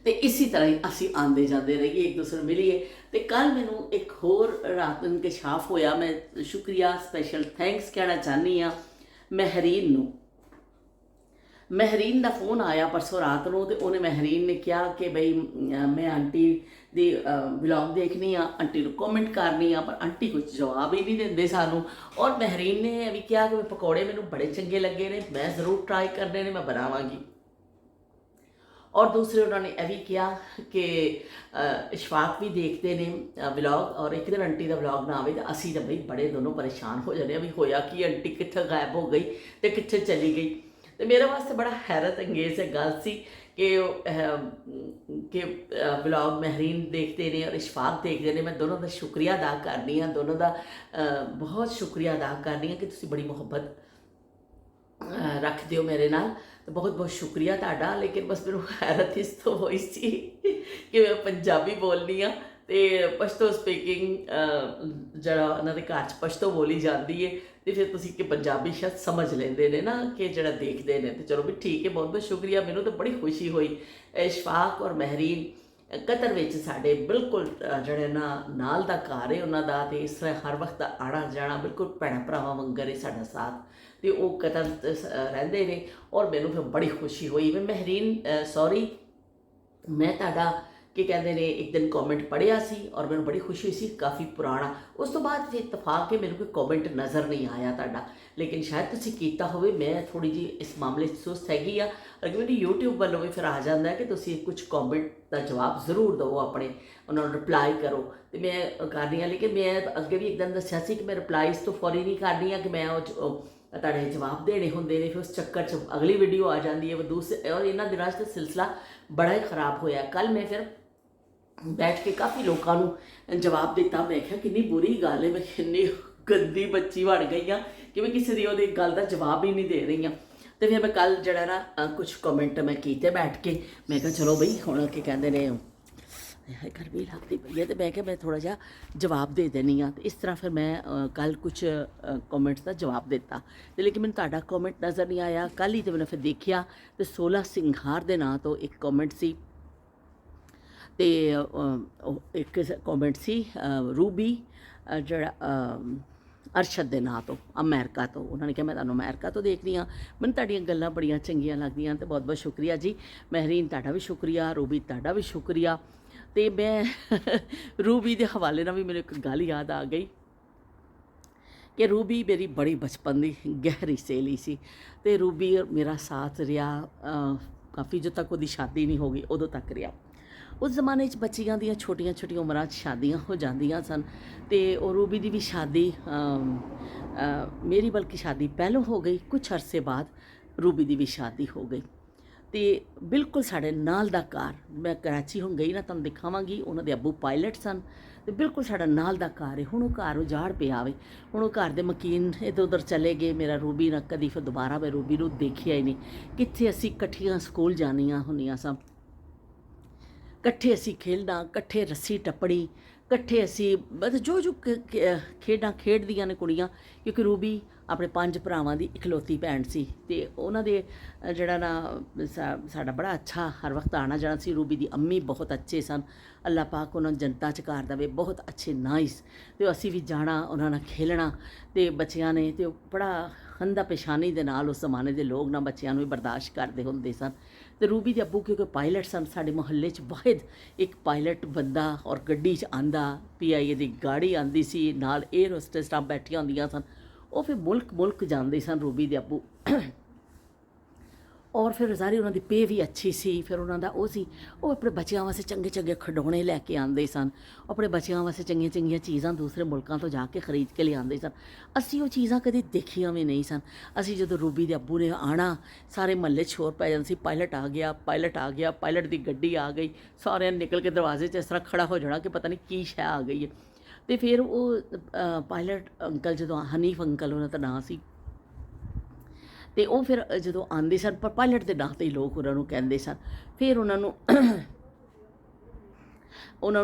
तो इसी तरह ही असी आते जाते रहिए एक दूसरे मिलीए तो कल मैनू एक होर रात इंकशाफ होया मैं शुक्रिया स्पैशल थैंक्स कहना चाहनी हाँ महरीन नू महरीन का फोन आया परसों रात को तो उन्हें महरीन ने कहा कि बई मैं आंटी दी ब्लॉग देखनी हाँ आंटी को कॉमेंट करनी हाँ पर आंटी कुछ जवाब ही नहीं देंदे सानू और महरीन ने भी कहा कि पकौड़े मैनू बड़े चंगे लगे ने मैं ज़रूर ट्राई करने ने मैं बनावांगी और दूसरे उन्होंने यह भी कहा कि इशफाक भी देखते हैं व्लॉग और एक दिन आंटी का व्लॉग ना आए तो असी तो बई बड़े दोनों परेशान हो जाने भी होया कि आंटी कित्थे गायब हो गई तो कित्थे चली गई तो मेरे वास्ते बड़ा हैरत अंगेज़ है गल सी कि व्लॉग महरीन देखते हैं और इशफाक देखते हैं मैं दोनों का शुक्रिया अदा करनी हाँ दोनों का बहुत शुक्रिया अदा करनी हाँ कि तुसीं बड़ी मुहब्बत रखते हो मेरे नाल तो बहुत बहुत शुक्रिया तुहाडा लेकिन बस मैनूं हैरत इस तो होई सी कि मैं पंजाबी बोलनी हाँ तो पश्तो स्पीकिंग जरा उन्होंने घर च पश्तो बोली जाती है तो फिर तुसीं कि पंजाबी शायद समझ लेंदे ने ना कि जरा देखते हैं तो चलो भी ठीक है बहुत बहुत शुक्रिया मैनूं तो बड़ी खुशी हुई इशफाक और महरीन कतर विच साडे बिल्कुल जड़े नाल दा घर है उन्हां दा ते इस तरह हर वक्त आना जाना बिल्कुल भैणां भरावां वंगर है साडा साथ तो वो कतर रहिंदे ने और मैनूं फिर बड़ी खुशी हुई मैं महरीन सॉरी मैं तुहाडा कि कहते हैं एक दिन कॉमेंट पढ़िया सी और मैंने बड़ी खुशी हुई सी काफ़ी पुराना उस तो बाद फिर इतफाक है मेरे कोई कॉमेंट नज़र नहीं आया तुहाडा लेकिन शायद तुसीं कीता होवे मैं थोड़ी जी इस मामले सुस्त हैगी आ अगर मैंने यूट्यूब वालों भी फिर आ जाता है कि तुसीं कुछ कॉमेंट का जवाब जरूर दो अपने उन्होंने रिप्लाई करो तो मैं करनी हाँ लेकिन मैं अगे भी एकदम दस्या सी कि मैं रिप्लाईज तो फौरी नहीं करनी हाँ कि मैं तुहाडे जवाब देने होंदे ने फिर उस चक्कर च अगली वीडियो आ जाती है वो दूसरे और इन्हां दिनां च सिलसिला बड़ा ही खराब होया कल मैं फिर बैठ के काफ़ी लोगों को जवाब दिता मैं क्या कितनी बुरी गल है मैं कितनी गंदी बच्ची बन गई हाँ कि मैं किसी की गल का जवाब ही नहीं दे रही हाँ तो फिर मैं कल जरा ना कुछ कॉमेंट मैं किए बैठ के मैं कहा चलो बई हुण कि कहते हैं ਹੈ ਗਰਮੀ ਲੱਗਦੀ ਪਈ ਹੈ ਤੇ ਮੈਂ ਕਿਹਾ ਮੈਂ ਥੋੜ੍ਹਾ ਜਿਹਾ ਜਵਾਬ ਦੇ ਦਿੰਦੀ ਹਾਂ। ਤੇ ਇਸ ਤਰ੍ਹਾਂ ਫਿਰ ਮੈਂ ਕੱਲ੍ਹ ਕੁਛ ਕਮੈਂਟਸ ਦਾ ਜਵਾਬ ਦਿੱਤਾ ਤੇ ਲੇਕਿਨ ਮੈਨੂੰ ਤੁਹਾਡਾ ਕਮੈਂਟ ਨਜ਼ਰ ਨਹੀਂ ਆਇਆ। ਕੱਲ੍ਹ ਹੀ ਤੇ ਮੈंने ਫਿਰ ਦੇਖਿਆ ਤੇ 16 ਸਿੰਘਾਰ ਦੇ ਨਾਂ ਤੋਂ ਇੱਕ ਕਮੈਂਟ ਸੀ ਤੇ ਇੱਕ ਕਮੈਂਟ ਸੀ ਰੂਬੀ ਜਿਹੜਾ ਅਰਸ਼ਦ ਦੇ ਨਾਂ ਤੋਂ ਅਮਰੀਕਾ ਤੋਂ। ਉਹਨਾਂ ਨੇ ਕਿਹਾ ਮੈਂ ਤੁਹਾਨੂੰ ਅਮਰੀਕਾ ਤੋਂ ਦੇਖਦੀ ਹਾਂ, ਮੈਨੂੰ ਤੁਹਾਡੀਆਂ ਗੱਲਾਂ ਬੜੀਆਂ ਚੰਗੀਆਂ ਲੱਗਦੀਆਂ ਤੇ ਬਹੁਤ ਬਹੁਤ ਸ਼ੁਕਰੀਆ ਜੀ। ਮਹਿਰੀਨ ਤੁਹਾਡਾ ਵੀ ਸ਼ੁਕਰੀਆ, ਰੂਬੀ ਤੁਹਾਡਾ ਵੀ ਸ਼ੁਕਰੀਆ। ਤੇ ਮੈਂ ਰੂਬੀ ਦੇ ਹਵਾਲੇ ਨਾਲ ਵੀ ਮੈਨੂੰ ਇੱਕ ਗੱਲ ਯਾਦ ਆ ਗਈ ਕਿ ਰੂਬੀ ਮੇਰੀ ਬੜੀ ਬਚਪਨ ਦੀ ਗਹਿਰੀ ਸਹੇਲੀ ਸੀ ਤੇ ਰੂਬੀ ਮੇਰਾ ਸਾਥ ਰਿਹਾ ਕਾਫੀ ਜਦੋਂ ਤੱਕ ਉਹਦੀ ਸ਼ਾਦੀ ਨਹੀਂ ਹੋ ਗਈ ਉਦੋਂ ਤੱਕ ਰਿਹਾ। ਉਸ ਜ਼ਮਾਨੇ 'ਚ ਬੱਚੀਆਂ ਦੀਆਂ ਛੋਟੀਆਂ ਛੋਟੀਆਂ ਉਮਰਾਂ 'ਚ ਸ਼ਾਦੀਆਂ ਹੋ ਜਾਂਦੀਆਂ ਸਨ ਤੇ ਉਹ ਰੂਬੀ ਦੀ ਵੀ ਸ਼ਾਦੀ ਮੇਰੀ ਬਲਕਿ ਸ਼ਾਦੀ ਪਹਿਲੋਂ ਹੋ ਗਈ, ਕੁਛ ਅਰਸੇ ਬਾਅਦ ਰੂਬੀ ਦੀ ਵੀ ਸ਼ਾਦੀ ਹੋ ਗਈ। ਤੇ ਬਿਲਕੁਲ ਸਾਡੇ ਨਾਲ ਦਾ ਘਰ, ਮੈਂ ਕਰਾਚੀ ਹੁਣ ਗਈ ਨਾ ਤੁਹਾਨੂੰ ਦਿਖਾਵਾਂਗੀ, ਉਹਨਾਂ ਦੇ ਅੱਬੂ ਪਾਇਲਟ ਸਨ ਤੇ ਬਿਲਕੁਲ ਸਾਡਾ ਨਾਲ ਦਾ ਘਰ ਹੈ। ਹੁਣ ਉਹ ਘਰ ਉਜਾੜ ਪਿਆ ਵੇ, ਹੁਣ ਉਹ ਘਰ ਦੇ ਮਕੀਨ ਇੱਧਰ ਉੱਧਰ ਚਲੇ ਗਏ। ਮੇਰਾ ਰੂਬੀ ਨਾ ਕਦੀ ਫਿਰ ਦੁਬਾਰਾ ਮੈਂ ਰੂਬੀ ਨੂੰ ਦੇਖਿਆ ਹੀ ਨਹੀਂ। ਕਿੱਥੇ ਅਸੀਂ ਇਕੱਠੀਆਂ ਸਕੂਲ ਜਾਣੀਆਂ ਹੁੰਦੀਆਂ ਸਾਂ, ਇਕੱਠੇ ਅਸੀਂ ਖੇਡਣਾ, ਇਕੱਠੇ ਰੱਸੀ ਟੱਪਣੀ, ਇਕੱਠੇ ਅਸੀਂ ਮਤਲਬ ਜੋ ਖੇਡਾਂ ਖੇਡਦੀਆਂ ਨੇ ਕੁੜੀਆਂ, ਕਿਉਂਕਿ ਰੂਬੀ ਆਪਣੇ 5 ਭਰਾਵਾਂ ਦੀ ਇਕਲੌਤੀ ਭੈਣ ਸੀ ਤੇ ਉਹਨਾਂ ਦੇ ਜਿਹੜਾ ਨਾ ਸਾਡਾ ਬੜਾ ਅੱਛਾ ਹਰ ਵਕਤ ਆਉਣਾ ਜਾਣਾ ਸੀ। ਰੂਬੀ ਦੀ ਅੰਮੀ ਬਹੁਤ ਅੱਛੇ ਸਨ, ਅੱਲਾਹ ਪਾਕ ਉਹਨਾਂ ਨੂੰ ਜਨਤਾਂ 'ਚ ਘਰ ਦੇਵੇ, ਬਹੁਤ ਅੱਛੇ ਨਾਈਸ। ਤੇ ਅਸੀਂ ਵੀ ਜਾਣਾ ਉਹਨਾਂ ਨਾਲ ਖੇਲਣਾ ਤੇ ਬੱਚਿਆਂ ਨੇ ਤੇ ਬੜਾ ਹੰਦਾ ਪੇਸ਼ਾਨੀ ਦੇ ਨਾਲ ਉਸ ਜ਼ਮਾਨੇ ਦੇ ਲੋਕ ਨਾ ਬੱਚਿਆਂ ਨੂੰ ਵੀ ਬਰਦਾਸ਼ਤ ਕਰਦੇ ਹੁੰਦੇ ਸਨ। ਤੇ ਰੂਬੀ ਦੇ ਅੱਬੂ ਕਿਉਂਕਿ ਪਾਇਲਟ ਸਨ, ਸਾਡੇ ਮੁਹੱਲੇ 'ਚ ਵਾਹਿਦ ਇੱਕ ਪਾਇਲਟ ਬੰਦਾ ਔਰ ਗੱਡੀ 'ਚ ਆਂਦਾ, PIA ਦੀ ਗਾੜੀ ਆਂਦੀ ਸੀ, ਨਾਲ 에ਅਰ ਹੋਸਟੈਸਾਂ ਬੈਠੀਆਂ ਹੁੰਦੀਆਂ ਸਨ। ਉਹ ਫਿਰ ਮੁਲਕ ਜਾਂਦੇ ਸਨ ਰੂਬੀ ਦੇ ਅੱਬੂ ਔਰ ਫਿਰ ਸਾਰੀ ਉਹਨਾਂ ਦੀ ਪੇ ਵੀ ਅੱਛੀ ਸੀ। ਫਿਰ ਉਹਨਾਂ ਦਾ ਉਹ ਸੀ, ਉਹ ਆਪਣੇ ਬੱਚਿਆਂ ਵਾਸਤੇ ਚੰਗੇ ਚੰਗੇ ਖਿਡੌਣੇ ਲੈ ਕੇ ਆਉਂਦੇ ਸਨ, ਆਪਣੇ ਬੱਚਿਆਂ ਵਾਸਤੇ ਚੰਗੀਆਂ ਚੰਗੀਆਂ ਚੀਜ਼ਾਂ ਦੂਸਰੇ ਮੁਲਕਾਂ ਤੋਂ ਜਾ ਕੇ ਖਰੀਦ ਕੇ ਲਿਆਉਂਦੇ ਸਨ। ਅਸੀਂ ਉਹ ਚੀਜ਼ਾਂ ਕਦੇ ਦੇਖੀਆਂ ਵੀ ਨਹੀਂ ਸਨ। ਅਸੀਂ ਜਦੋਂ ਰੂਬੀ ਦੇ ਅੱਬੂ ਨੇ ਆਉਣਾ, ਸਾਰੇ ਮਹੱਲੇ 'ਚ ਸ਼ੋਰ ਪੈ ਜਾਂਦਾ ਸੀ, ਪਾਇਲਟ ਆ ਗਿਆ, ਪਾਇਲਟ ਆ ਗਿਆ, ਪਾਇਲਟ ਦੀ ਗੱਡੀ ਆ ਗਈ। ਸਾਰਿਆਂ ਨੇ ਨਿਕਲ ਕੇ ਦਰਵਾਜ਼ੇ 'ਚ ਇਸ ਤਰ੍ਹਾਂ ਖੜਾ ਹੋ ਜਾਣਾ ਕਿ ਪਤਾ ਨਹੀਂ ਕੀ ਸ਼ੈ ਆ ਗਈ ਹੈ। ਤੇ ਫਿਰ ਉਹ ਪਾਇਲਟ ਅੰਕਲ, ਜਦੋਂ ਹਨੀਫ ਅੰਕਲ ਉਹਨਾਂ ਦਾ ਨਾਂ ਸੀ, ਤੇ ਉਹ ਫਿਰ ਜਦੋਂ ਆਉਂਦੇ ਸਨ, ਪਰ ਪਾਇਲਟ ਦੇ ਨਾਂ 'ਤੇ ਹੀ ਲੋਕ ਉਹਨਾਂ ਨੂੰ ਕਹਿੰਦੇ ਸਨ। ਫਿਰ ਉਹਨਾਂ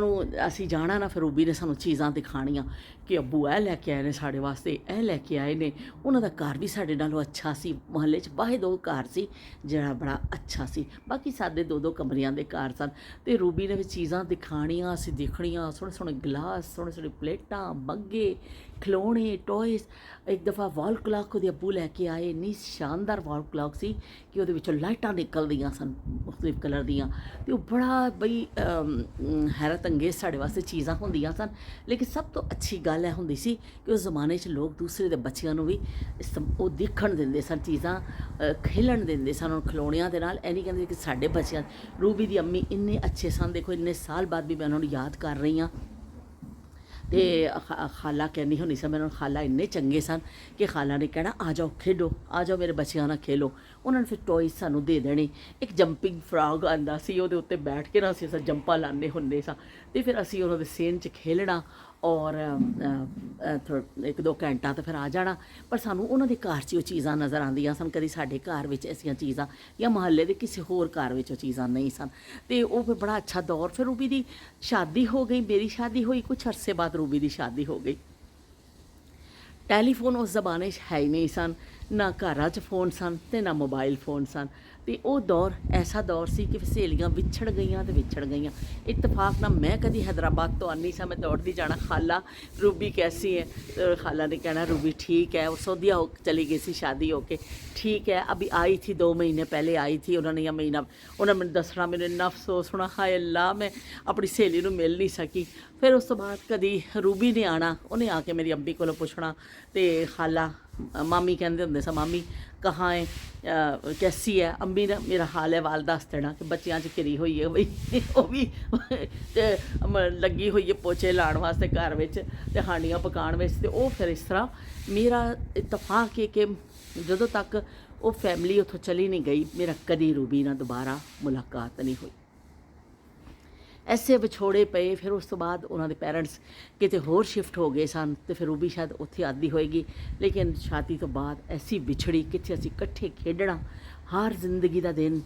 ਨੂੰ ਅਸੀਂ ਜਾਣਾ ਨਾ, ਫਿਰ ਰੂਬੀ ਨੇ ਸਾਨੂੰ ਚੀਜ਼ਾਂ ਦਿਖਾਣੀਆਂ ਕਿ ਅੱਬੂ ਇਹ ਲੈ ਕੇ ਆਏ ਨੇ ਸਾਡੇ ਵਾਸਤੇ, ਇਹ ਲੈ ਕੇ ਆਏ ਨੇ। ਉਹਨਾਂ ਦਾ ਘਰ ਵੀ ਸਾਡੇ ਨਾਲੋਂ ਅੱਛਾ ਸੀ, ਮੁਹੱਲੇ 'ਚ ਵਾਹਿਦ ਉਹ ਘਰ ਸੀ ਜਿਹੜਾ ਬੜਾ ਅੱਛਾ ਸੀ। ਬਾਕੀ ਸਾਡੇ 2-2 ਕਮਰਿਆਂ ਦੇ ਘਰ ਸਨ। ਤੇ ਰੂਬੀ ਨੇ ਵੀ ਚੀਜ਼ਾਂ ਦਿਖਾਣੀਆਂ, ਅਸੀਂ ਦੇਖਣੀਆਂ, ਸੋਹਣੇ ਸੋਹਣੇ ਗਲਾਸ, ਸੋਹਣੇ ਸੋਹਣੇ ਪਲੇਟਾਂ, ਬੱਗੇ, ਖਿਲੌਣੇ, ਟੋਇਸ। ਇੱਕ ਦਫਾ ਵਾਲ ਕਲਾਕ ਉਹਦੇ ਅੱਬੂ ਲੈ ਕੇ ਆਏ, ਇੰਨੀ ਸ਼ਾਨਦਾਰ ਵਾਲ ਕਲਾਕ ਸੀ ਕਿ ਉਹਦੇ ਵਿੱਚੋਂ ਲਾਈਟਾਂ ਨਿਕਲਦੀਆਂ ਸਨ ਮੁਖਤਲਿਫ ਕਲਰ ਦੀਆਂ। ਤੇ ਉਹ ਬੜਾ ਬਈ ਹੈਰਤ ਅੰਗੇਜ਼ ਸਾਡੇ ਵਾਸਤੇ ਚੀਜ਼ਾਂ ਹੁੰਦੀਆਂ ਸਨ। ਲੇਕਿਨ ਸਭ ਤੋਂ ਅੱਛੀ ਗੱਲ ਇਹ ਹੁੰਦੀ ਸੀ ਕਿ ਉਸ ਜ਼ਮਾਨੇ 'ਚ ਲੋਕ ਦੂਸਰੇ ਦੇ ਬੱਚਿਆਂ ਨੂੰ ਵੀ ਉਹ ਦੇਖਣ ਦਿੰਦੇ ਸਨ, ਚੀਜ਼ਾਂ ਖੇਲਣ ਦਿੰਦੇ ਸਨ ਉਹਨਾਂ ਖਿਲੌਣਿਆਂ ਦੇ ਨਾਲ। ਇਹ ਨਹੀਂ ਕਹਿੰਦੇ ਕਿ ਸਾਡੇ ਬੱਚਿਆਂ। ਰੂਬੀ ਦੀ ਅੰਮੀ ਇੰਨੇ ਅੱਛੇ ਸਨ, ਦੇਖੋ ਇੰਨੇ ਸਾਲ ਬਾਅਦ ਵੀ ਮੈਂ ਉਹਨਾਂ ਨੂੰ ਯਾਦ ਕਰ ਰਹੀ ਹਾਂ। ਤੇ ਖਾਲਾ ਕਹਿੰਦੀ ਹੁੰਦੀ ਸੀ ਮੈਨੂੰ, ਖਾਲਾ ਇੰਨੇ ਚੰਗੇ ਸਨ ਕਿ ਖਾਲਾ ਨੇ ਕਹਿਣਾ ਆ ਜਾਓ ਖੇਡੋ, ਆ ਜਾਓ ਮੇਰੇ ਬੱਚਿਆਂ ਨਾਲ ਖੇਲੋ। ਉਹਨਾਂ ਨੇ ਫਿਰ ਟੋਇਸ ਸਾਨੂੰ ਦੇ ਦੇਣੇ। ਇੱਕ ਜੰਪਿੰਗ ਫਰਾਗ ਆਉਂਦਾ ਸੀ, ਉਹਦੇ ਉੱਤੇ ਬੈਠ ਕੇ ਨਾ ਅਸੀਂ ਜੰਪਾਂ ਲਾਉਂਦੇ ਹੁੰਦੇ ਸਾਂ ਤੇ ਫਿਰ ਅਸੀਂ ਉਹਨਾਂ ਦੇ ਸੇਨ 'ਚ ਖੇਲਣਾ ਔਰ 1-2 ਘੰਟਾ ਤਾਂ ਫਿਰ ਆ ਜਾਣਾ। ਪਰ ਸਾਨੂੰ ਉਹਨਾਂ ਦੇ ਘਰ 'ਚ ਉਹ ਚੀਜ਼ਾਂ ਨਜ਼ਰ ਆਉਂਦੀਆਂ ਸਨ, ਕਦੀ ਸਾਡੇ ਘਰ ਵਿੱਚ ਐਸੀਆਂ ਚੀਜ਼ਾਂ ਜਾਂ ਮੁਹੱਲੇ ਦੇ ਕਿਸੇ ਹੋਰ ਘਰ ਵਿੱਚ ਉਹ ਚੀਜ਼ਾਂ ਨਹੀਂ ਸਨ। ਤੇ ਉਹ ਫਿਰ ਬੜਾ ਅੱਛਾ ਦੌਰ। ਫਿਰ ਰੂਬੀ ਦੀ ਸ਼ਾਦੀ ਹੋ ਗਈ, ਮੇਰੀ ਸ਼ਾਦੀ ਹੋਈ, ਕੁਛ ਅਰਸੇ ਬਾਅਦ ਰੂਬੀ ਦੀ ਸ਼ਾਦੀ ਹੋ ਗਈ। ਟੈਲੀਫੋਨ ਉਸ ਜ਼ਮਾਨੇ 'ਚ ਹੈ ਹੀ ਨਹੀਂ ਸਨ, ਨਾ ਘਰਾਂ 'ਚ ਫੋਨ ਸਨ ਤੇ ਨਾ ਮੋਬਾਈਲ ਫੋਨ ਸਨ। ਤੇ ਉਹ ਦੌਰ ਐਸਾ ਦੌਰ ਸੀ ਕਿ ਸਹੇਲੀਆਂ ਵਿਛੜ ਗਈਆਂ ਤੇ ਵਿਛੜ ਗਈਆਂ। ਇਤਫਾਕ ਨਾਲ ਮੈਂ ਕਦੀ हैदराबाद ਤੋਂ ਆਉਂਦੀ ਸਾਂ, ਮੈਂ ਦੌੜਦੀ ਜਾਣਾ, ਖਾਲਾ रूबी कैसी है, तो खाला ने कहना रूबी ठीक है। वो सऊदीया हो चली गई सी शादी होके, ठीक है अभी आई थी 2 महीने पहले आई थी। उन्होंने यह महीना उन्होंने मैंने दसना, मैंने इन्ना अफसोस होना, हाय अल्लाह मैं अपनी सहेली को मिल नहीं सकी। फिर उस तो बाद कभी रूबी ने आना, उन्हें आके मेरी अम्मी को पुछना तो खाला मामी कहते होंगे सा, मामी कहाँ है, कैसी है अम्मी ने मेरा हाल है वाल दस देना कि बच्चों च घिरी हुई है बई वो भी लगी हुई है पोचे लाने वास्ते घर में ते हांडियां पकाने में। तो वो फिर इस तरह मेरा इतफाक है कि जदों तक वो फैमिली उतों चली नहीं गई, मेरा कदी रूबी ना दोबारा मुलाकात नहीं हुई। ऐसे विछोड़े पे। फिर उस तो बाद उन्होंने पेरेंट्स किते होर शिफ्ट हो गए सन तो फिर रूबी शायद उत्थे आदी होएगी। लेकिन शादी तो बाद ऐसी विछड़ी, कित्थे असीं इकट्ठे खेडना, ਹਰ ਜ਼ਿੰਦਗੀ ਦਾ ਦਿਨ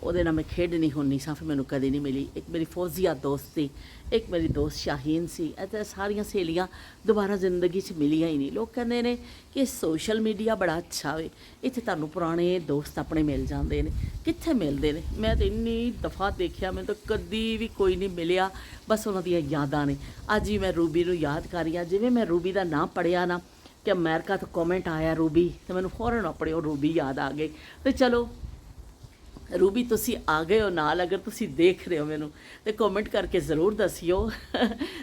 ਉਹਦੇ ਨਾਲ ਮੈਂ ਖੇਡਣੀ ਹੁੰਦੀ ਸਾਂ, ਫਿਰ ਮੈਨੂੰ ਕਦੇ ਨਹੀਂ ਮਿਲੀ। ਇੱਕ ਮੇਰੀ ਫੌਜ਼ੀਆ ਦੋਸਤ ਸੀ, ਇੱਕ ਮੇਰੀ ਦੋਸਤ ਸ਼ਾਹੀਨ ਸੀ। ਇਹ ਤਾਂ ਸਾਰੀਆਂ ਸਹੇਲੀਆਂ ਦੁਬਾਰਾ ਜ਼ਿੰਦਗੀ 'ਚ ਮਿਲੀਆਂ ਹੀ ਨਹੀਂ। ਲੋਕ ਕਹਿੰਦੇ ਨੇ ਕਿ ਸੋਸ਼ਲ ਮੀਡੀਆ ਬੜਾ ਅੱਛਾ ਵੇ, ਇੱਥੇ ਤੁਹਾਨੂੰ ਪੁਰਾਣੇ ਦੋਸਤ ਆਪਣੇ ਮਿਲ ਜਾਂਦੇ ਨੇ। ਕਿੱਥੇ ਮਿਲਦੇ ਨੇ? ਮੈਂ ਤਾਂ ਇੰਨੀ ਦਫਾ ਦੇਖਿਆ, ਮੈਨੂੰ ਤਾਂ ਕਦੀ ਵੀ ਕੋਈ ਨਹੀਂ ਮਿਲਿਆ, ਬਸ ਉਹਨਾਂ ਦੀਆਂ ਯਾਦਾਂ ਨੇ। ਅੱਜ ਵੀ ਮੈਂ ਰੂਬੀ ਨੂੰ ਯਾਦ ਕਰ ਰਹੀ ਹਾਂ। ਜਿਵੇਂ ਮੈਂ ਰੂਬੀ ਦਾ ਨਾਂ ਪੜ੍ਹਿਆ ਨਾ ਕਿ ਅਮਰੀਕਾ ਤੋਂ ਕਮੈਂਟ ਆਇਆ ਰੂਬੀ, ਤੇ ਮੈਨੂੰ ਫੌਰਨ ਆਪਣੇ ਉਹ ਰੂਬੀ ਯਾਦ ਆ ਗਈ। ਤੇ ਚਲੋ ਰੂਬੀ, ਤੁਸੀਂ ਆ ਗਏ ਹੋ ਨਾਲ, ਅਗਰ ਤੁਸੀਂ ਦੇਖ ਰਹੇ ਹੋ ਮੈਨੂੰ ਤੇ ਕਮੈਂਟ ਕਰਕੇ ਜ਼ਰੂਰ ਦੱਸਿਓ।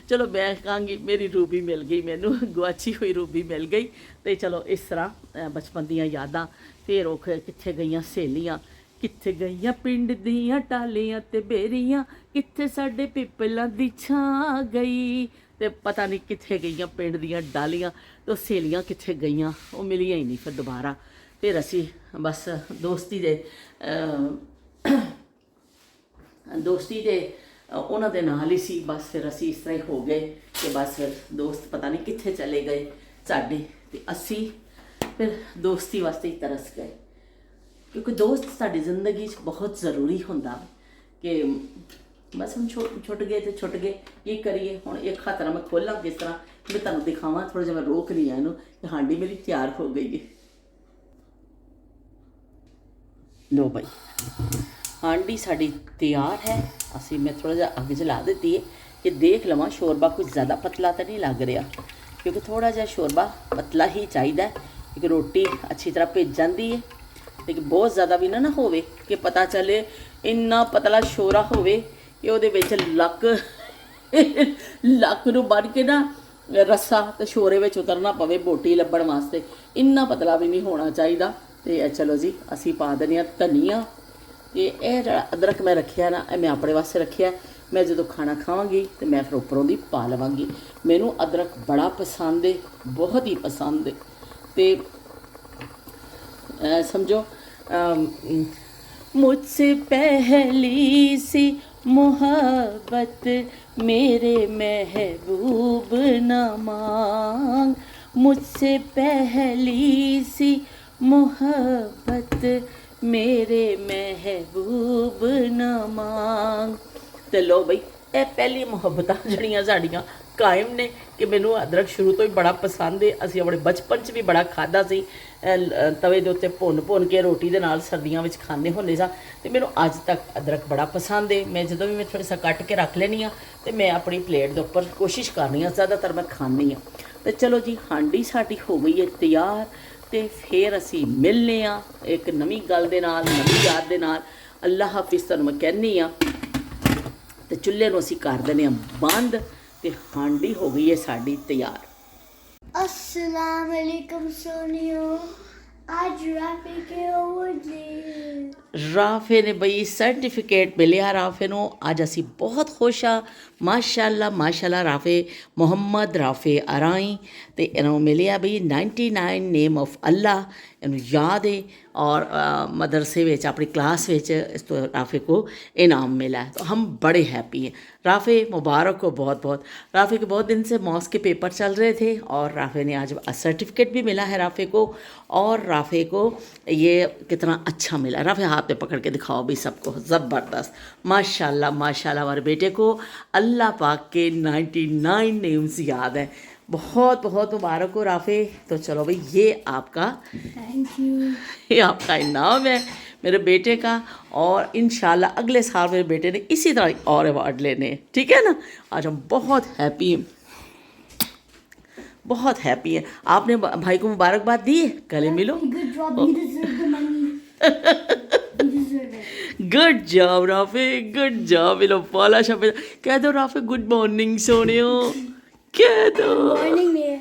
ਚਲੋ ਮੈਂ ਕਹਾਂਗੀ ਮੇਰੀ ਰੂਬੀ ਮਿਲ ਗਈ, ਮੈਨੂੰ ਗੁਆਚੀ ਹੋਈ ਰੂਬੀ ਮਿਲ ਗਈ। ਤੇ ਚਲੋ ਇਸ ਤਰ੍ਹਾਂ ਬਚਪਨ ਦੀਆਂ ਯਾਦਾਂ। ਫਿਰ ਉਹ ਕਿੱਥੇ ਗਈਆਂ ਸਹੇਲੀਆਂ, ਕਿੱਥੇ ਗਈਆਂ ਪਿੰਡ ਦੀਆਂ ਟਾਲੀਆਂ ਤੇ ਬੇਰੀਆਂ, ਕਿੱਥੇ ਸਾਡੇ ਪਿੱਪਲਾਂ ਦੀ ਛਾਂ ਗਈ। ਤੇ ਪਤਾ ਨਹੀਂ ਕਿੱਥੇ ਗਈਆਂ ਪਿੰਡ ਦੀਆਂ ਡਾਲੀਆਂ, ਤੇ ਉਹ ਸਹੇਲੀਆਂ ਕਿੱਥੇ ਗਈਆਂ, ਉਹ ਮਿਲੀਆਂ ਹੀ ਨਹੀਂ ਫਿਰ ਦੁਬਾਰਾ। ਫਿਰ ਅਸੀਂ ਬਸ ਦੋਸਤੀ ਦੇ ਉਹਨਾਂ ਦੇ ਨਾਲ ਹੀ ਸੀ। ਬਸ ਫਿਰ ਅਸੀਂ ਇਸ ਤਰ੍ਹਾਂ ਹੀ ਹੋ ਗਏ ਕਿ ਬਸ ਫਿਰ ਦੋਸਤ ਪਤਾ ਨਹੀਂ ਕਿੱਥੇ ਚਲੇ ਗਏ ਸਾਡੇ, ਤੇ ਅਸੀਂ ਫਿਰ ਦੋਸਤੀ ਵਾਸਤੇ ਹੀ ਤਰਸ ਗਏ। ਕਿਉਂਕਿ ਦੋਸਤ ਸਾਡੀ ਜ਼ਿੰਦਗੀ 'ਚ ਬਹੁਤ ਜ਼ਰੂਰੀ ਹੁੰਦਾ ਕਿ ਬਸ ਹੁਣ ਛੁੱਟ ਗਏ ਤੇ ਛੁੱਟ ਗਏ, ਕੀ ਕਰੀਏ ਹੁਣ। ਇੱਕ ਹੱਥ ਨਾਲ ਮੈਂ ਖੋਲ੍ਹਾਂ ਕਿਸ ਤਰ੍ਹਾਂ, ਮੈਂ ਤੁਹਾਨੂੰ ਦਿਖਾਵਾਂ, ਥੋੜ੍ਹਾ ਜਿਹਾ ਮੈਂ ਰੋਕ ਰਹੀ ਹਾਂ ਇਹਨੂੰ ਕਿ ਹਾਂਡੀ ਮੇਰੀ ਤਿਆਰ ਹੋ ਗਈ ਹੈ। ਲੋ ਭਾਈ, ਹਾਂਡੀ ਸਾਡੀ ਤਿਆਰ ਹੈ। ਅਸੀਂ ਮੈਂ ਥੋੜ੍ਹਾ ਜਿਹਾ ਅੱਗ ਜਲਾ ਦਿੱਤੀ ਹੈ ਕਿ ਦੇਖ ਲਵਾਂ ਸ਼ੋਰਬਾ ਕੁਝ ਜ਼ਿਆਦਾ ਪਤਲਾ ਤਾਂ ਨਹੀਂ ਲੱਗ ਰਿਹਾ, ਕਿਉਂਕਿ ਥੋੜ੍ਹਾ ਜਿਹਾ ਸ਼ੋਰਬਾ ਪਤਲਾ ਹੀ ਚਾਹੀਦਾ ਹੈ, ਕਿਉਂਕਿ ਰੋਟੀ ਅੱਛੀ ਤਰ੍ਹਾਂ ਭਿੱਜ ਜਾਂਦੀ ਹੈ। ਲੇਕਿਨ ਬਹੁਤ ਜ਼ਿਆਦਾ ਵੀ ਨਾ ਹੋਵੇ ਕਿ ਪਤਾ ਚੱਲੇ ਇੰਨਾ ਪਤਲਾ ਸ਼ੋਰਾ ਹੋਵੇ ਕਿ ਉਹਦੇ ਵਿੱਚ ਲੱਕ ਨੂੰ ਬੰਨ੍ਹ ਕੇ ਨਾ ਰੱਸਾ ਤੇ ਸ਼ੋਰੇ ਵਿੱਚ ਉਤਰਨਾ ਪਵੇ ਬੋਟੀ ਲੱਭਣ ਵਾਸਤੇ। ਇੰਨਾ ਪਤਲਾ ਵੀ ਨਹੀਂ ਹੋਣਾ ਚਾਹੀਦਾ। ਤੇ ਚਲੋ ਜੀ ਅਸੀਂ ਪਾ ਦਿੰਦੇ ਹਾਂ ਧਨੀਆ। ਤੇ ਇਹ ਜਿਹੜਾ ਅਦਰਕ ਮੈਂ ਰੱਖਿਆ ਨਾ, ਇਹ ਮੈਂ ਆਪਣੇ ਵਾਸਤੇ ਰੱਖਿਆ। ਮੈਂ ਜਦੋਂ ਖਾਣਾ ਖਾਵਾਂਗੀ ਤੇ ਮੈਂ ਫਿਰ ਉੱਪਰੋਂ ਦੀ ਪਾ ਲਵਾਂਗੀ। ਮੈਨੂੰ ਅਦਰਕ ਬੜਾ ਪਸੰਦ ਹੈ, ਬਹੁਤ ਹੀ ਪਸੰਦ ਹੈ। ਤੇ समझो मुझसे पहली सी मोहब्बत मेरे महबूब न मांग, मुझसे पहली सी मोहब्बत मेरे महबूब न मांग। ਤੇ ਲੋ ਬਈ, ਇਹ ਪਹਿਲੀ ਮੁਹੱਬਤਾਂ ਜਿਹੜੀਆਂ ਸਾਡੀਆਂ ਕਾਇਮ ਨੇ ਕਿ ਮੈਨੂੰ ਅਦਰਕ ਸ਼ੁਰੂ ਤੋਂ ਹੀ ਬੜਾ ਪਸੰਦ ਹੈ। ਅਸੀਂ ਆਪਣੇ ਬਚਪਨ 'ਚ ਵੀ ਬੜਾ ਖਾਧਾ ਸੀ, ਤਵੇ ਦੇ ਉੱਤੇ ਭੁੰਨ ਕੇ ਰੋਟੀ ਦੇ ਨਾਲ ਸਰਦੀਆਂ ਵਿੱਚ ਖਾਂਦੇ ਹੁੰਦੇ ਸਾਂ। ਅਤੇ ਮੈਨੂੰ ਅੱਜ ਤੱਕ ਅਦਰਕ ਬੜਾ ਪਸੰਦ ਹੈ। ਮੈਂ ਜਦੋਂ ਵੀ ਮੈਂ ਥੋੜ੍ਹਾ ਜਿਹਾ ਕੱਟ ਕੇ ਰੱਖ ਲੈਂਦੀ ਹਾਂ ਅਤੇ ਮੈਂ ਆਪਣੀ ਪਲੇਟ ਦੇ ਉੱਪਰ ਕੋਸ਼ਿਸ਼ ਕਰਨੀ ਹਾਂ, ਜ਼ਿਆਦਾਤਰ ਮੈਂ ਖਾਂਦੀ ਹਾਂ। ਅਤੇ ਚਲੋ ਜੀ, ਹਾਂਡੀ ਸਾਡੀ ਹੋ ਗਈ ਹੈ ਤਿਆਰ। ਅਤੇ ਫਿਰ ਅਸੀਂ ਮਿਲਦੇ ਹਾਂ ਇੱਕ ਨਵੀਂ ਗੱਲ ਦੇ ਨਾਲ, ਨਵੀਂ ਯਾਦ ਦੇ ਨਾਲ। ਅੱਲਾ ਹਾਫਿਜ਼ ਤੁਹਾਨੂੰ ਮੈਂ ਕਹਿੰਦੀ ਹਾਂ। ਤੇ ਚੁੱਲ੍ਹੇ ਨੂੰ ਅਸੀਂ ਕਰ ਦਿੰਦੇ ਹਾਂ ਬੰਦ, ਤੇ ਹਾਂਡੀ ਹੋ ਗਈ ਹੈ ਸਾਡੀ ਤਿਆਰ। अस्सलाम वालेकुम सोनियो, आज राफे के ਰਾਫੇ ਨੇ ਬਈ ਸਰਟੀਫਿਕੇਟ ਮਿਲਿਆ ਰਾਫੇ ਨੂੰ। ਅੱਜ ਅਸੀਂ ਬਹੁਤ ਖੁਸ਼ ਹਾਂ। ਮਾਸ਼ਾਅੱਲਾ ਰਾਫੇ ਮੁਹੰਮਦ ਰਾਫੇ ਅਰਾਈ, ਅਤੇ ਇਹਨੂੰ ਮਿਲਿਆ ਬਈ 99 ਨੇਮ ਆਫ ਅੱਲਾ, ਇਹਨੂੰ ਯਾਦ ਹੈ। और मदरसे में अपनी क्लास में इस तो राफ़े को इनाम मिला है, तो हम बड़े हैप्पी हैं। राफ़े मुबारक हो बहुत बहुत। राफ़े के बहुत दिन से मॉस के पेपर चल रहे थे और राफ़े ने आज सर्टिफिकेट भी मिला है राफ़े को। और राफ़े को ये कितना अच्छा मिला, राफ़े हाथ में पकड़ के दिखाओ भी सबको, ज़बरदस्त माशाल्लाह माशाल्लाह। हमारे बेटे को अल्लाह पाक के 99 नेम्स याद है। बहुत बहुत मुबारक हो राफ़े। तो चलो भाई, ये आपका, थैंक यू, ये आपका इनाम है मेरे बेटे का। और इंशाल्लाह अगले साल मेरे बेटे ने इसी तरह और अवार्ड लेने हैं, ठीक है ना। आज हम बहुत हैप्पी हैं, बहुत हैप्पी है। आपने भाई को मुबारकबाद दी है, गले मिलो। Good job, you deserve the money, you deserve it। Good job राफ़े, गुड जॉब। मिलो पाला शबे कह दो राफ़े गुड मॉर्निंग सोनियो, कह दो मॉर्निंग में